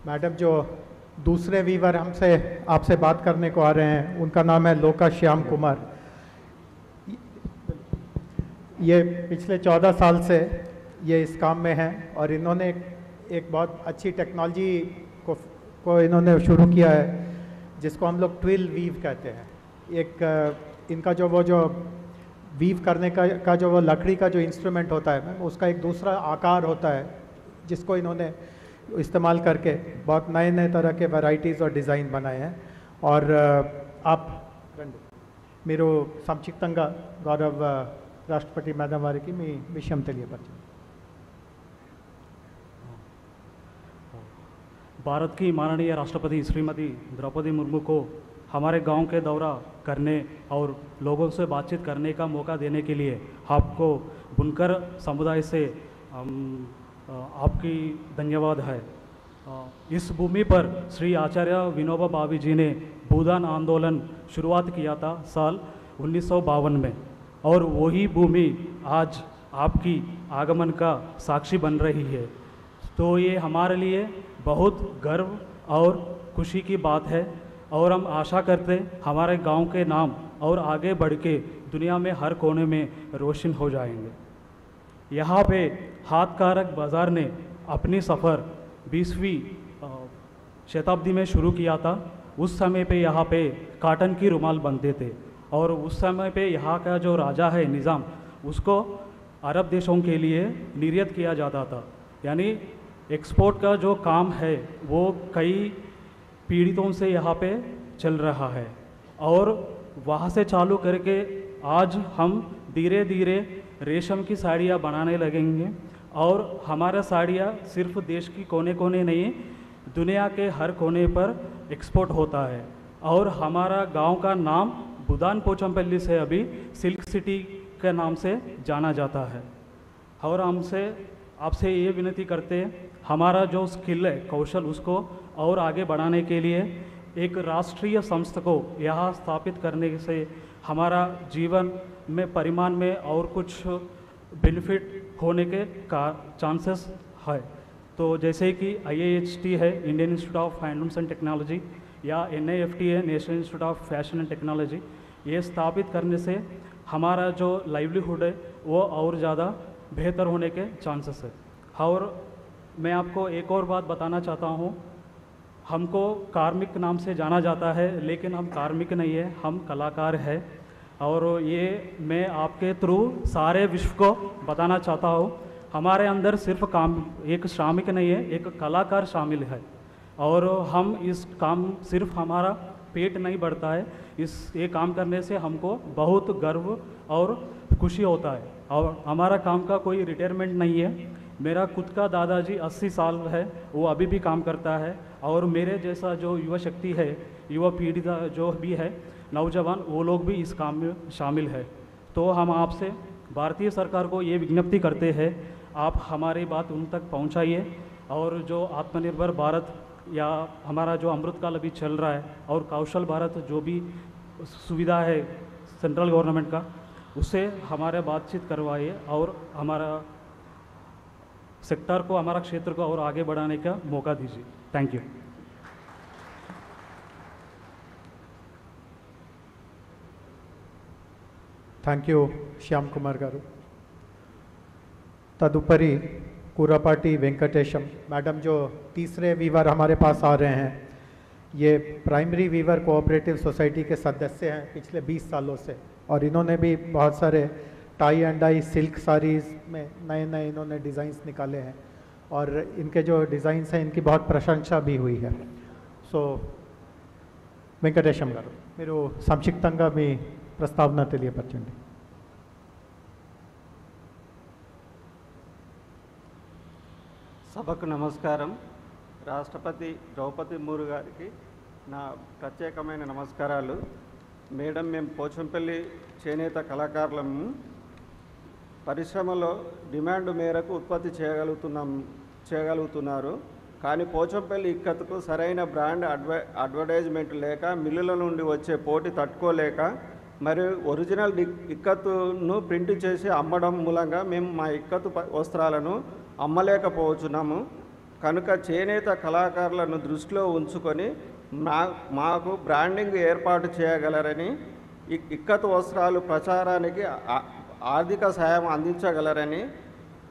मैडम जो दूसरे वीवर हमसे आपसे बात करने को आ रहे हैं उनका नाम है लोका श्याम कुमार. ये पिछले 14 साल से ये इस काम में हैं और इन्होंने एक बहुत अच्छी टेक्नोलॉजी को इन्होंने शुरू किया है जिसको हम लोग ट्विल वीव कहते हैं। एक इनका जो वीव करने का जो वो लकड़ी का जो इंस्ट्रूमेंट होता है मैम, उसका एक दूसरा आकार होता है जिसको इन्होंने इस्तेमाल करके बहुत नए नए तरह के वैरायटीज़ और डिज़ाइन बनाए हैं। और आप మీరు సంక్షిప్తంగా గౌరవ రాష్ట్రపతి మేడం వారికి మీ విషయం తెలియపరచండి। भारत की माननीय राष्ट्रपति श्रीमती द्रौपदी मुर्मू को हमारे गांव के दौरा करने और लोगों से बातचीत करने का मौका देने के लिए आपको बुनकर समुदाय से आपकी धन्यवाद है। इस भूमि पर श्री आचार्य विनोबा भावे जी ने भूदान आंदोलन शुरुआत किया था साल 1952 में, और वही भूमि आज आपकी आगमन का साक्षी बन रही है। तो ये हमारे लिए बहुत गर्व और खुशी की बात है, और हम आशा करते हमारे गांव के नाम और आगे बढ़ के दुनिया में हर कोने में रोशन हो जाएंगे। यहाँ पे हाथकारक बाज़ार ने अपनी सफ़र 20वीं शताब्दी में शुरू किया था। उस समय पे यहाँ पे काटन की रुमाल बनते थे, और उस समय पे यहाँ का जो राजा है निज़ाम, उसको अरब देशों के लिए निर्यात किया जाता था। यानी एक्सपोर्ट का जो काम है वो कई पीढ़ियों से यहाँ पे चल रहा है, और वहाँ से चालू करके आज हम धीरे धीरे रेशम की साड़ियाँ बनाने लगेंगे, और हमारा साड़ियाँ सिर्फ देश की कोने कोने नहीं, दुनिया के हर कोने पर एक्सपोर्ट होता है। और हमारा गांव का नाम भूदान पोचमपल्ली से अभी सिल्क सिटी के नाम से जाना जाता है। और आपसे ये विनती करते हैं, हमारा जो स्किल है, कौशल, उसको और आगे बढ़ाने के लिए एक राष्ट्रीय संस्था को यहाँ स्थापित करने से हमारा जीवन में परिमाण में और कुछ बेनिफिट होने के चांसेस है। तो जैसे कि IIHT है, Indian institute of handlooms and technology, या NIFT है, national institute of fashion and technology, ये स्थापित करने से हमारा जो लाइवलीहुड है वो और ज़्यादा बेहतर होने के चांसेस है। और मैं आपको एक और बात बताना चाहता हूँ, हमको कार्मिक नाम से जाना जाता है, लेकिन हम कार्मिक नहीं है, हम कलाकार हैं। और ये मैं आपके थ्रू सारे विश्व को बताना चाहता हूँ, हमारे अंदर सिर्फ एक श्रमिक नहीं है, एक कलाकार शामिल है। और हम इस काम सिर्फ हमारा पेट नहीं बढ़ता है, ये काम करने से हमको बहुत गर्व और खुशी होता है। और हमारा काम का कोई रिटायरमेंट नहीं है। मेरा खुद का दादाजी 80 साल है, वो अभी भी काम करता है, और मेरे जैसा जो युवा शक्ति है, युवा पीढ़ी जो भी है, नौजवान, वो लोग भी इस काम में शामिल है। तो हम आपसे भारतीय सरकार को ये विज्ञप्ति करते हैं, आप हमारी बात उन तक पहुंचाइए, और जो आत्मनिर्भर भारत या हमारा जो अमृतकाल अभी चल रहा है, और कौशल भारत जो भी सुविधा है सेंट्रल गवर्नमेंट का, उससे हमारे बातचीत करवाइए, और हमारा सेक्टर को, हमारा क्षेत्र को और आगे बढ़ाने का मौका दीजिए। Thank you. Thank you Shyam Kumar garu. तदुपरि कुरापाटी वेंकटेशम मैडम जो तीसरे वीवर हमारे पास आ रहे हैं, ये प्राइमरी वीवर कोऑपरेटिव सोसाइटी के सदस्य हैं पिछले 20 सालों से, और इन्होंने भी बहुत सारे tie and dye silk saris में नए नए इन्होंने डिज़ाइंस निकाले हैं, और इनके जो डिज़ाइंस हैं इनकी बहुत प्रशंसा भी हुई है। సో వెంకటేశం గారు మీరు సంక్షిప్తంగా మీ ప్రస్తావన తెలియపరచండి। సభకు నమస్కారం। రాష్ట్రపతి ద్రౌపది ముర్ము గారికి నా ప్రత్యేకమైన నమస్కారాలు। మేడం, మేము పోచంపల్లి చేనేత కళాకారులము, పరిశ్రమలో డిమాండ్ మేరకు ఉత్పత్తి చేయగలుగుతున్నారు, కానీ పోచంపల్లి ఇక్కత్తుకు సరైన బ్రాండ్ అడ్వర్టైజ్మెంట్ లేక, మిల్లుల నుండి వచ్చే పోటీ తట్టుకోలేక, మరియు ఒరిజినల్ ఇక్కత్తును ప్రింట్ చేసి అమ్మడం మూలంగా మేము మా ఇక్కత్తు వస్త్రాలను అమ్మలేకపోతున్నాము। కనుక చేనేత కళాకారులను దృష్టిలో ఉంచుకొని మాకు బ్రాండింగ్ ఏర్పాటు చేయగలరని, ఇక్కత్తు వస్త్రాలు ప్రచారానికి ఆర్థిక సాయం అందించగలరని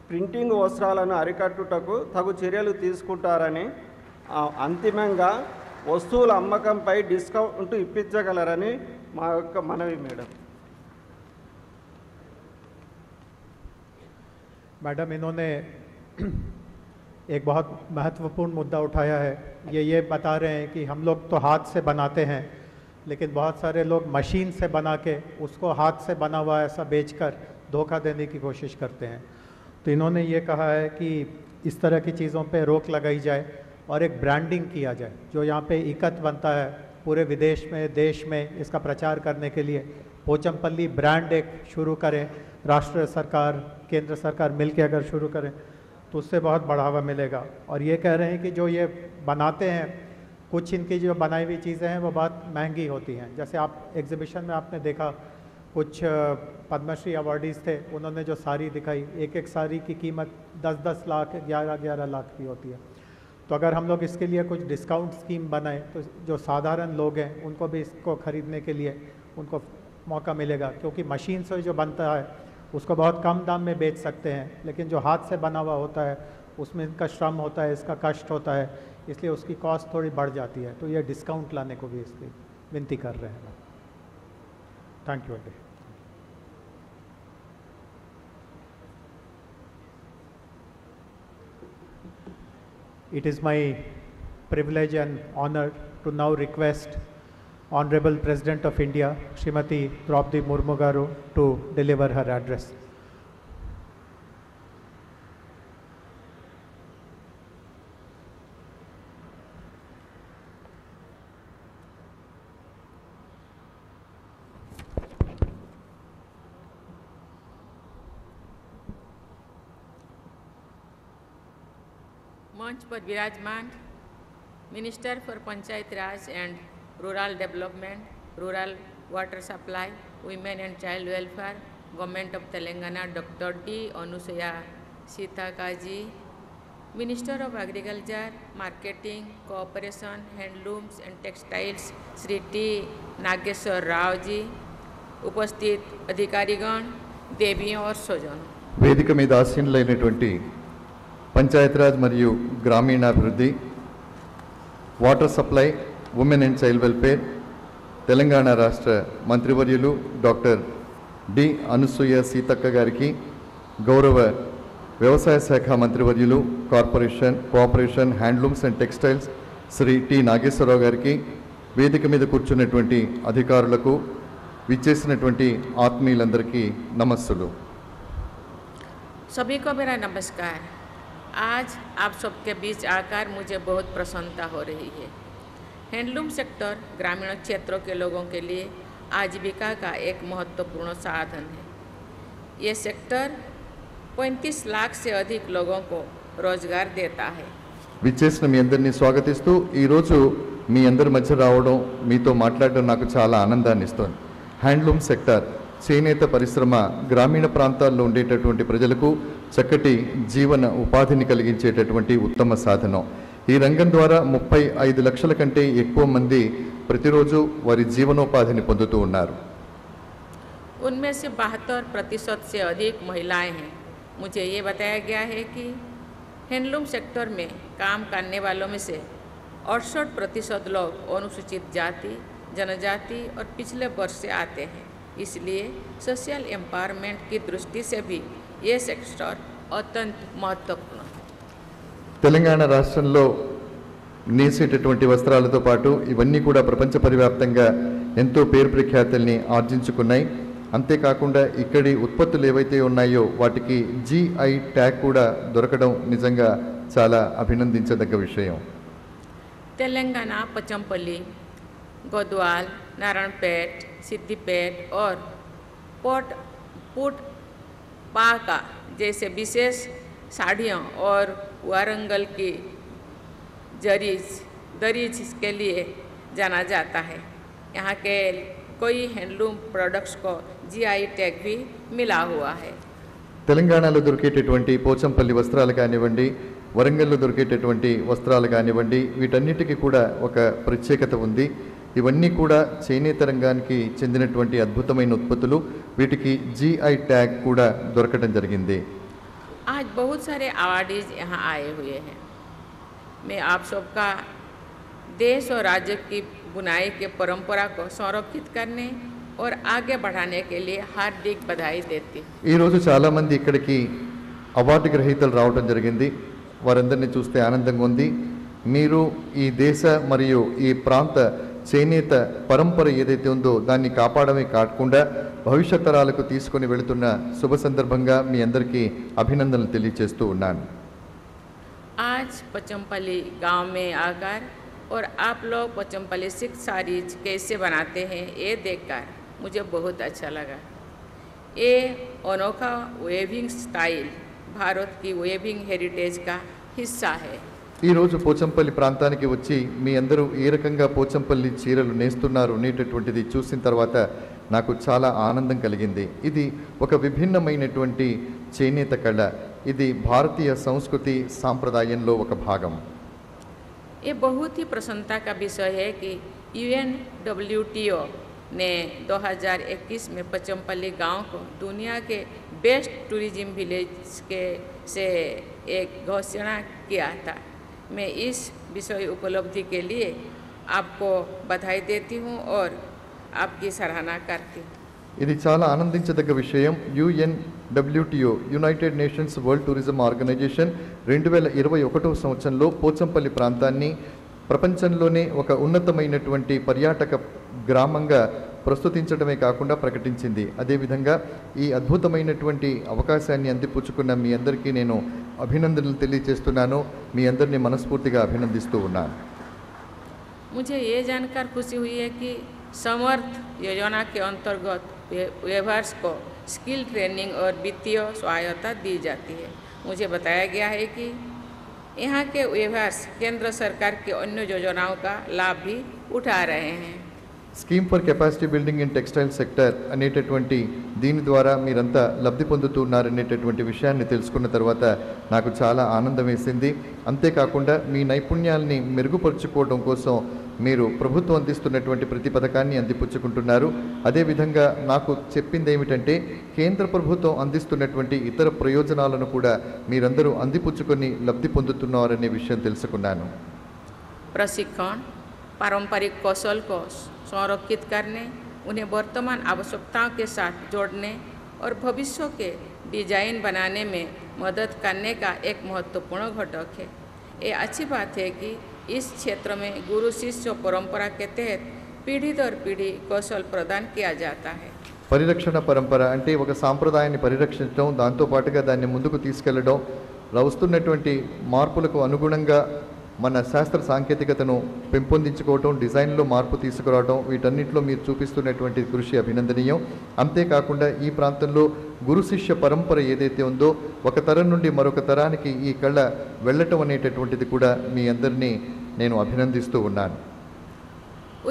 ప్రింటింగ్ వస్త్రాలను అరికట్టుటకు తగు చర్యలు తీసుకుంటారని, అంతిమంగా వస్తువుల అమ్మకంపై డిస్కౌంట్ ఇప్పించగలరని మా యొక్క మనవి మేడం. मैडम इन्होंने एक बहुत महत्वपूर्ण मुद्दा उठाया है। ये बता रहे हैं कि हम लोग तो हाथ से बनाते हैं, लेकिन बहुत सारे लोग मशीन से बना के उसको हाथ से बना हुआ ऐसा बेचकर धोखा देने की कोशिश करते हैं। तो इन्होंने ये कहा है कि इस तरह की चीज़ों पे रोक लगाई जाए और एक ब्रांडिंग किया जाए। जो यहाँ पे इकत बनता है पूरे विदेश में, देश में इसका प्रचार करने के लिए पोचमपल्ली ब्रांड एक शुरू करें, राष्ट्र सरकार, केंद्र सरकार मिलके अगर शुरू करें तो उससे बहुत बढ़ावा मिलेगा। और ये कह रहे हैं कि जो ये बनाते हैं, कुछ इनकी जो बनाई हुई चीज़ें हैं वो बहुत महंगी होती हैं। जैसे आप एग्जीबिशन में आपने देखा कुछ पद्मश्री अवार्डीज़ थे, उन्होंने जो साड़ी दिखाई, एक एक साड़ी की कीमत 10-10 लाख 11-11 लाख की होती है। तो अगर हम लोग इसके लिए कुछ डिस्काउंट स्कीम बनाएं तो जो साधारण लोग हैं उनको भी इसको ख़रीदने के लिए उनको मौका मिलेगा, क्योंकि मशीन से जो बनता है उसको बहुत कम दाम में बेच सकते हैं, लेकिन जो हाथ से बना हुआ होता है उसमें इनका श्रम होता है, इसका कष्ट होता है, इसलिए उसकी कॉस्ट थोड़ी बढ़ जाती है। तो ये डिस्काउंट लाने को भी इसकी विनती कर रहे हैं। Thank you. It is my privilege and honor to now request Honorable President of India, Srimati Draupadi Murmu garu, to deliver her address. मंच पर विराजमान minister for Panchayat Raj and rural development, rural water supply, women and child welfare, government of Telangana, doctor D Anusuya Sita ji, minister of agriculture, marketing, cooperation, handlooms and textiles Shri T Nageshwar Rao ji, उपस्थित अधिकारीगण, देवियों और स्वजनों, వేదిక మీద ఆసీనులైనటువంటి పంచాయతీరాజ్ మరియు గ్రామీణాభివృద్ధి, water supply, women and child welfare, Telangana రాష్ట్ర మంత్రివర్యులు డాక్టర్ డి అనసూయ సీతక్క గారికి, గౌరవ వ్యవసాయ శాఖ మంత్రివర్యులు, cooperation, handlooms and textiles Shri T Nageswara Rao గారికి, వేదిక మీద కూర్చున్నటువంటి అధికారులకు, విచ్చేసినటువంటి ఆత్మీయులందరికీ నమస్సులు. सभी को मेरा नमस्कार। आज आप सबके बीच आकर मुझे बहुत प्रसन्नता हो रही है। हैंडलूम सेक्टर ग्रामीण क्षेत्रों के लोगों के लिए आजीविका का एक महत्वपूर्ण साधन है। ये सेक्टर 35 लाख से अधिक लोगों को रोजगार देता है। విచ్చేసిన మీ అందరినీ స్వాగతిస్తూ ఈరోజు మీ అందరి మధ్య రావడం, మీతో మాట్లాడడం నాకు చాలా ఆనందాన్ని ఇస్తోంది. హ్యాండ్లూమ్ సెక్టర్, చేనేత పరిశ్రమ గ్రామీణ ప్రాంతాల్లో ఉండేటటువంటి ప్రజలకు చక్కటి జీవన ఉపాధిని కలిగించేటటువంటి ఉత్తమ సాధనం. ఈ రంగం ద్వారా 35 లక్షల కంటే ఎక్కువ మంది ప్రతిరోజు వారి జీవనోపాధిని పొందుతూ ఉన్నారు. उनमें से 72% से अधिक महिलाएं हैं। मुझे ये बताया गया है कि हैंडलूम सेक्टर में काम करने वालों में से 68% लोग अनुसूचित जाति, जनजाति और पिछले वर्ष से आते हैं। इसलिए सोशल एम्पावरमेंट की दृष्टि से भी ये सेक्टर अत्यंत महत्वपूर्ण है। తెలంగాణ రాష్ట్రంలో నేసేటటువంటి వస్త్రాలతో పాటు ఇవన్నీ కూడా ప్రపంచ పరివ్యాప్తంగా ఎంతో పేరు ప్రఖ్యాతుల్ని ఆర్జించుకున్నాయి. అంతేకాకుండా ఇక్కడి ఉత్పత్తులు ఏవైతే ఉన్నాయో వాటికి GI ట్యాగ్ కూడా దొరకడం నిజంగా చాలా అభినందించదగ్గ విషయం. तेलंगाना पोचमपल्ली, गोदवाल, नारायणपेट, सिद्दीपेट और पुटपाका जैसे विशेष साड़ियों और वारंगल की दरीज के लिए जाना जाता है। यहाँ के कोई हैंडलूम प्रोडक्ट्स को GI टैग भी मिला हुआ है। తెలంగాణలో దొరికేటటువంటి పోచంపల్లి వస్త్రాలు కానివ్వండి, వరంగల్లో దొరికేటటువంటి వస్త్రాలు కానివ్వండి, వీటన్నిటికీ కూడా ఒక ప్రత్యేకత ఉంది. ఇవన్నీ కూడా చేనేత రంగానికి చెందినటువంటి అద్భుతమైన ఉత్పత్తులు. వీటికి GI ట్యాగ్ కూడా దొరకడం జరిగింది. आज बहुत सारे अवार्डीज यहाँ आए हुए हैं। मैं आप सबका देश और राज्य की बुनाई के परंपरा को संरक्षित करने और आगे बढ़ाने के लिए हार्दिक बधाई देती हूँ। ఈ రోజు చాలా మంది ఇక్కడికి అవార్డు గ్రహీతలు రావడం జరిగింది. వారందరినీ చూస్తే ఆనందంగా ఉంది. మీరు ఈ దేశ మరియు ఈ ప్రాంత చేనేత పరంపర ఏదైతే ఉందో దాన్ని కాపాడమే కాకుండా భవిష్యత్ తరాలకు తీసుకొని వెళుతున్న శుభ సందర్భంగా మీ అందరికీ అభినందనలు తెలియజేస్తూ ఉన్నాను. आज पचमपल्ली गांव में आकर और आप लोग पचमपल्ली सिल्क साड़ीज कैसे बनाते हैं ये देखकर मुझे बहुत अच्छा लगा। ये अनोखा वेविंग स्टाइल भारत की वेविंग हेरिटेज का हिस्सा है। ఈరోజు పోచంపల్లి ప్రాంతానికి వచ్చి మీ అందరూ ఏ రకంగా పోచంపల్లి చీరలు నేస్తున్నారు అనేటటువంటిది చూసిన తర్వాత నాకు చాలా ఆనందం కలిగింది. ఇది ఒక విభిన్నమైనటువంటి చేనేత కళ. ఇది భారతీయ సంస్కృతి సాంప్రదాయంలో ఒక భాగం. ये बहुत ही प्रसन्नता का विषय है कि UNWTO ने 2021 में पचमपल्ली गांव को दुनिया के बेस्ट टूरिज्म विलेज के से एक घोषणा किया था। मैं इस विषय उपलब्धि के लिए आपको बधाई देती हूँ और आपकी सराहना करती हूँ। ఇది చాలా ఆనందించదగ్గ విషయం. UNWTO United Nations World Tourism Organization 2021 సంవత్సరంలో పోచంపల్లి ప్రాంతాన్ని ప్రపంచంలోనే ఒక ఉన్నతమైనటువంటి పర్యాటక గ్రామంగా ప్రస్తుతించడమే కాకుండా ప్రకటించింది. అదేవిధంగా ఈ అద్భుతమైనటువంటి అవకాశాన్ని అందిపుచ్చుకున్న మీ అందరికీ నేను అభినందనలు తెలియజేస్తున్నాను. మీ అందరినీ మనస్ఫూర్తిగా అభినందిస్తూ ఉన్నాను. मुझे ये जानकर खुशी हुई है कि समर्थ योजना के अंतर्गत वेवर्स को स्किल ट्रेनिंग और वित्तीय सहायता दी जाती है। मुझे बताया गया है कि यहाँ के वेवर्स केंद्र सरकार की अन्य योजनाओं का लाभ भी उठा रहे हैं। Scheme for capacity building in textile sector అనేటటువంటి దీని ద్వారా మీరంతా లబ్ధి పొందుతున్నారనేటటువంటి విషయాన్ని తెలుసుకున్న తర్వాత నాకు చాలా ఆనందం వేసింది. అంతేకాకుండా మీ నైపుణ్యాలని మెరుగుపరుచుకోవడం కోసం మీరు ప్రభుత్వం అందిస్తున్నటువంటి ప్రతి పథకాన్ని అందిపుచ్చుకుంటున్నారు. అదేవిధంగా నాకు చెప్పింది ఏమిటంటే కేంద్ర ప్రభుత్వం అందిస్తున్నటువంటి ఇతర ప్రయోజనాలను కూడా మీరందరూ అందిపుచ్చుకొని లబ్ధి పొందుతున్నారనే విషయం తెలుసుకున్నాను. प्रशिक्षण पारंपरिक कौशल को संरक्षित करने, उन्हें वर्तमान आवश्यकताओं के साथ जोड़ने और भविष्य के डिजाइन बनाने में मदद करने का एक महत्वपूर्ण घटक है। ये अच्छी बात है कि इस क्षेत्र में गुरु शिष्य परंपरा के तहत पीढ़ी दर पीढ़ी कौशल प्रदान किया जाता है। పరిరక్షణ పరంపర అంటే ఒక సాంప్రదాయాన్ని పరిరక్షించడం, దాంతోపాటుగా దాన్ని ముందుకు తీసుకెళ్లడం, వస్తున్నటువంటి మార్పులకు అనుగుణంగా మన శాస్త్ర సాంకేతికతను పెంపొందించుకోవటం, డిజైన్లో మార్పు తీసుకురావడం, వీటన్నిటిలో మీరు చూపిస్తున్నటువంటి కృషి అభినందనీయం. అంతేకాకుండా ఈ ప్రాంతంలో గురు శిష్య పరంపర ఏదైతే ఉందో ఒక తరం నుండి మరొక తరానికి ఈ కళ వెళ్ళటం అనేటటువంటిది కూడా మీ అందరినీ నేను అభినందిస్తూ ఉన్నాను.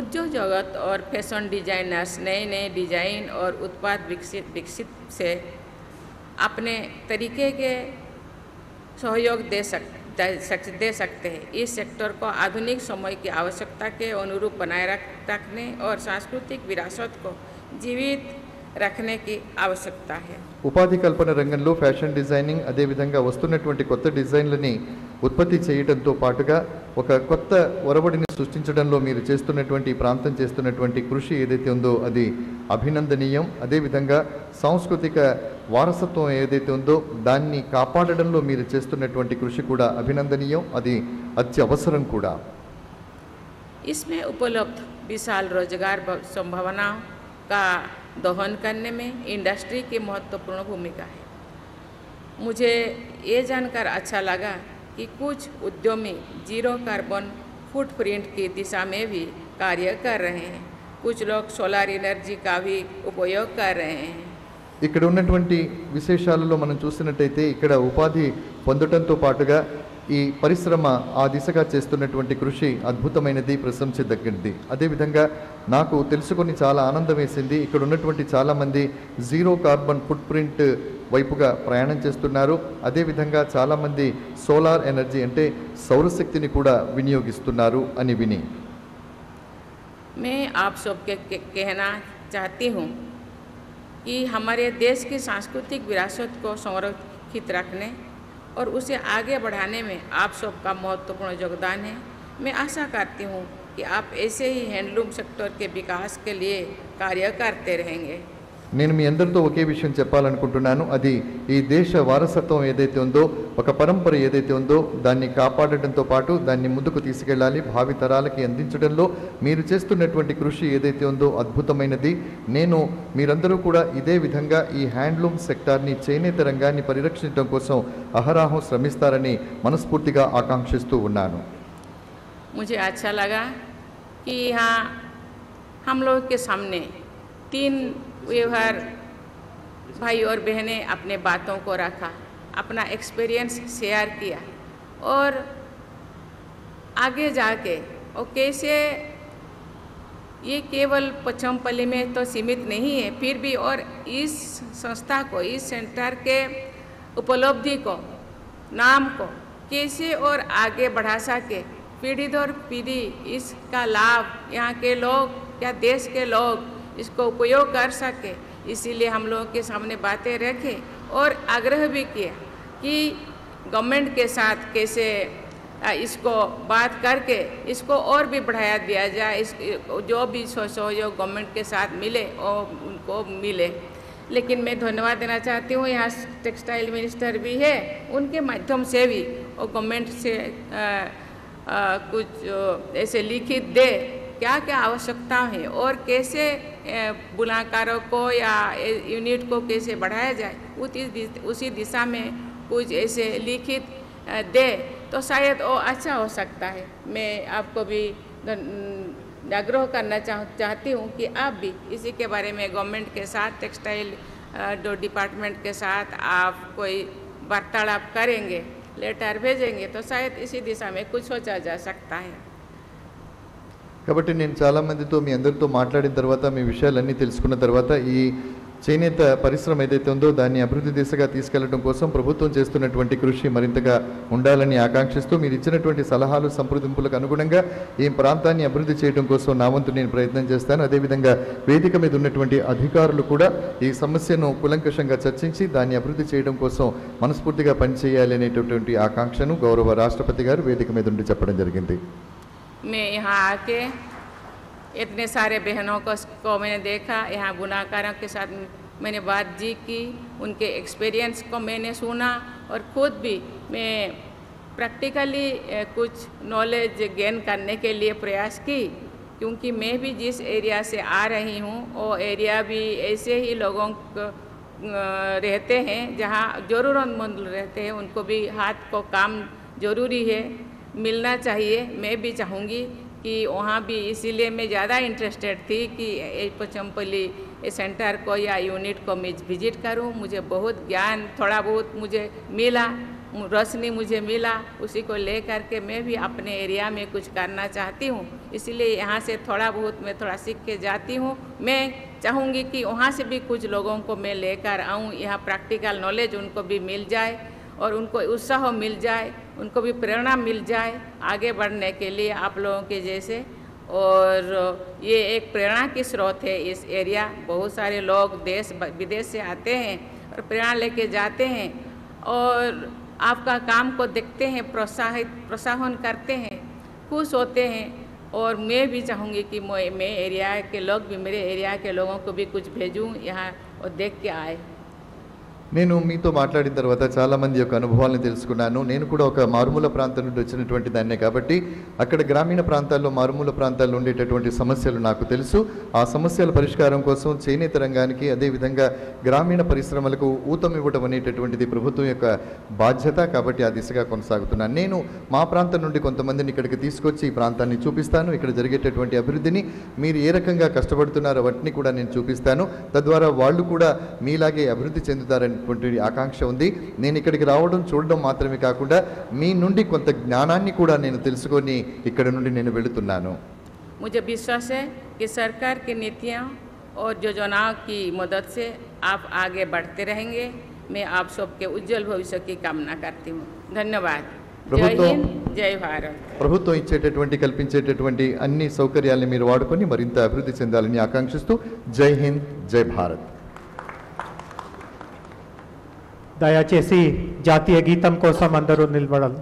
उद्योग जगत और फैशन डिजाइनर्स नए नए डिजाइन और उत्पाद विकसित से अपने तरीके के सहयोग दे सकते हैं। इस सेक्टर को आधुनिक समय की आवश्यकता के अनुरूप बनाए रखने और सांस्कृतिक विरासत को जीवित रखने की आवश्यकता है। ఉపాధి కల్పన రంగంలో ఫ్యాషన్ డిజైనింగ్, అదేవిధంగా వస్తున్నటువంటి కొత్త డిజైన్లని ఉత్పత్తి చేయడంతో పాటుగా ఒక కొత్త ఒరవడిని సృష్టించడంలో మీరు చేస్తున్నటువంటి ప్రాంతం చేస్తున్నటువంటి కృషి ఏదైతే ఉందో అది అభినందనీయం. అదేవిధంగా సాంస్కృతిక వారసత్వం ఏదైతే ఉందో దాన్ని కాపాడడంలో మీరు చేస్తున్నటువంటి కృషి కూడా అభినందనీయం, అది అత్యవసరం కూడా. इसमें उपलब्ध विशाल रोजगार संभावनाओं का दोहन करने में इंडस्ट्री की महत्वपूर्ण भूमिका है। मुझे ये जानकर अच्छा लगा कि कुछ उद्यमी जीरो कार्बन फुटप्रिंट की दिशा में भी कार्य कर रहे हैं। कुछ लोग सोलर एनर्जी का भी उपयोग कर रहे हैं। ఇక్కడ ఉన్నటువంటి విశేషాలలో మనం చూసినట్టయితే ఇక్కడ ఉపాధి పొందడంతో పాటుగా ఈ పరిశ్రమ ఆ దిశగా చేస్తున్నటువంటి కృషి అద్భుతమైనది, ప్రశంసించదగ్గది. అదేవిధంగా నాకు తెలుసుకొని చాలా ఆనందం వేసింది. ఇక్కడ ఉన్నటువంటి చాలామంది జీరో కార్బన్ ఫుట్ ప్రింట్ వైపుగా ప్రయాణం చేస్తున్నారు. అదేవిధంగా చాలామంది సోలార్ ఎనర్జీ అంటే సౌరశక్తిని కూడా వినియోగిస్తున్నారు అని విని मैं आप सबके कहना चाहती हूँ कि हमारे देश की सांस्कृतिक विरासत को संरक्षित सुरक्षित रखने और उसे आगे बढ़ाने में आप सबका महत्वपूर्ण योगदान है। मैं आशा करती हूँ कि आप ऐसे ही हैंडलूम सेक्टर के विकास के लिए कार्य करते रहेंगे। నేను మీ అందరితో ఒకే విషయం చెప్పాలనుకుంటున్నాను. అది ఈ దేశ వారసత్వం ఏదైతే ఉందో, ఒక పరంపర ఏదైతే ఉందో దాన్ని కాపాడడంతో పాటు దాన్ని ముందుకు తీసుకెళ్ళాలి. భావి తరాలకి అందించడంలో మీరు చేస్తున్నటువంటి కృషి ఏదైతే ఉందో అద్భుతమైనది. నేను మీరందరూ కూడా ఇదే విధంగా ఈ హ్యాండ్లూమ్ సెక్టార్ని, చేనేత రంగాన్ని పరిరక్షించడం కోసం అహరాహం శ్రమిస్తారని మనస్ఫూర్తిగా ఆకాంక్షిస్తూ ఉన్నాను. मुझे अच्छा लगा कि यहाँ हम लोग के सामने 3 व्यवहार भाई और बहनें अपने बातों को रखा, अपना एक्सपीरियंस शेयर किया और आगे जाके और कैसे ये केवल पोचमपल्ली में तो सीमित नहीं है, फिर भी और इस संस्था को, इस सेंटर के उपलब्धि को, नाम को कैसे और आगे बढ़ा सके, पीढ़ी दर पीढ़ी इसका लाभ यहाँ के लोग या देश के लोग इसको उपयोग कर सके, इसीलिए हम लोगों के सामने बातें रखे और आग्रह भी किया कि गवर्नमेंट के साथ कैसे इसको बात करके इसको और भी बढ़ाया दिया जाए। इस जो भी सहयोग गवर्नमेंट के साथ मिले और उनको मिले। लेकिन मैं धन्यवाद देना चाहती हूँ, यहाँ टेक्सटाइल मिनिस्टर भी है, उनके माध्यम से भी और गवर्नमेंट से कुछ ऐसे लिखित दे क्या क्या आवश्यकता है और कैसे बुनाकारों को या यूनिट को कैसे बढ़ाया जाए, उसी दिशा में कुछ ऐसे लिखित दे तो शायद वो अच्छा हो सकता है। मैं आपको भी आग्रह करना चाहती हूँ कि आप भी इसी के बारे में गवर्नमेंट के साथ, टेक्सटाइल डिपार्टमेंट के साथ आप कोई वार्तालाप करेंगे, लेटर भेजेंगे तो शायद इसी दिशा में कुछ सोचा जा सकता है। కాబట్టి నేను చాలామందితో మీ అందరితో మాట్లాడిన తర్వాత, మీ విషయాలన్నీ తెలుసుకున్న తర్వాత ఈ చేనేత పరిశ్రమ ఏదైతే ఉందో దాన్ని అభివృద్ధి దిశగా తీసుకెళ్లడం కోసం ప్రభుత్వం చేస్తున్నటువంటి కృషి మరింతగా ఉండాలని ఆకాంక్షిస్తూ మీరు ఇచ్చినటువంటి సలహాలు, సంప్రదింపులకు అనుగుణంగా ఈ ప్రాంతాన్ని అభివృద్ధి చేయడం కోసం నా వంతు నేను ప్రయత్నం చేస్తాను. అదేవిధంగా వేదిక మీద ఉన్నటువంటి అధికారులు కూడా ఈ సమస్యను కూలంకషంగా చర్చించి దాన్ని అభివృద్ధి చేయడం కోసం మనస్ఫూర్తిగా పనిచేయాలి అనేటటువంటి ఆకాంక్షను గౌరవ రాష్ట్రపతి గారు వేదిక మీద ఉండి చెప్పడం జరిగింది. मैं यहाँ आके इतने सारे बहनों को मैंने देखा, यहाँ बुनाकारों के साथ मैंने बातचीत की, उनके एक्सपीरियंस को मैंने सुना और ख़ुद भी मैं प्रैक्टिकली कुछ नॉलेज गेन करने के लिए प्रयास की, क्योंकि मैं भी जिस एरिया से आ रही हूँ वो एरिया भी ऐसे ही लोगों को रहते हैं जहाँ ज़रूरतमंद रहते हैं, उनको भी हाथ को काम ज़रूरी है, मिलना चाहिए। मैं भी चाहूँगी कि वहाँ भी, इसीलिए मैं ज़्यादा इंटरेस्टेड थी कि पोचमपल्ली सेंटर को या यूनिट को मैं विजिट करूँ। मुझे बहुत ज्ञान, थोड़ा बहुत मुझे मिला, रोशनी मुझे मिला, उसी को ले करके मैं भी अपने एरिया में कुछ करना चाहती हूँ। इसीलिए यहाँ से थोड़ा बहुत मैं थोड़ा सीख के जाती हूँ। मैं चाहूँगी कि वहाँ से भी कुछ लोगों को मैं लेकर आऊँ, यहाँ प्रैक्टिकल नॉलेज उनको भी मिल जाए और उनको उत्साह मिल जाए, उनको भी प्रेरणा मिल जाए आगे बढ़ने के लिए आप लोगों के जैसे। और ये एक प्रेरणा की स्रोत है इस एरिया। बहुत सारे लोग देश विदेश से आते हैं और प्रेरणा लेके जाते हैं और आपका काम को देखते हैं, प्रोत्साहन करते हैं, खुश होते हैं। और मैं भी चाहूँगी कि मैं एरिया के लोग भी, मेरे एरिया के लोगों को भी कुछ भेजूँ यहाँ और देख के आए। నేను మీతో మాట్లాడిన తర్వాత చాలామంది యొక్క అనుభవాలను తెలుసుకున్నాను. నేను కూడా ఒక మారుమూల ప్రాంతం నుండి వచ్చినటువంటి దాన్నే కాబట్టి అక్కడ గ్రామీణ ప్రాంతాల్లో, మారుమూల ప్రాంతాల్లో ఉండేటటువంటి సమస్యలు నాకు తెలుసు. ఆ సమస్యల పరిష్కారం కోసం చేనేత రంగానికి, అదేవిధంగా గ్రామీణ పరిశ్రమలకు ఊతం ఇవ్వడం అనేటటువంటిది ప్రభుత్వం యొక్క బాధ్యత. కాబట్టి ఆ దిశగా కొనసాగుతున్నాను. నేను మా ప్రాంతం నుండి కొంతమందిని ఇక్కడికి తీసుకొచ్చి ఈ ప్రాంతాన్ని చూపిస్తాను. ఇక్కడ జరిగేటటువంటి అభివృద్ధిని మీరు ఏ రకంగా కష్టపడుతున్నారో వాటిని కూడా నేను చూపిస్తాను. తద్వారా వాళ్ళు కూడా మీలాగే అభివృద్ధి చెందుతారని ఆకాంక్ష ఉంది. నేను ఇక్కడికి రావడం, చూడడం మాత్రమే కాకుండా మీ నుండి కొంత జ్ఞానాన్ని కూడా నేను తెలుసుకొని ఇక్కడ నుండి నేను వెళుతున్నాను. मुझे विश्वास है कि सरकार की नीतियाँ और योजनाओं की मदद से आप आगे बढ़ते रहेंगे। मैं आप सबके उज्जवल भविष्य की कामना करती हूँ। धन्यवाद। जय हिंद, जय भारत। ప్రభుత్వం ఇచ్చేటటువంటి, కల్పించేటటువంటి అన్ని సౌకర్యాలను మీరు వాడుకొని మరింత అభివృద్ధి చెందాలని ఆకాంక్షిస్తూ జై హింద్, జై భారత్. దయచేసి జాతీయ గీతం కోసం అందరూ నిలబడాలి.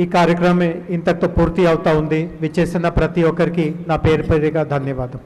ఈ కార్యక్రమం ఇంతటితో పూర్తి అవుతా ఉంది. విచ్చేసిన ప్రతి ఒక్కరికి నా పేరు పేరుగా ధన్యవాదం.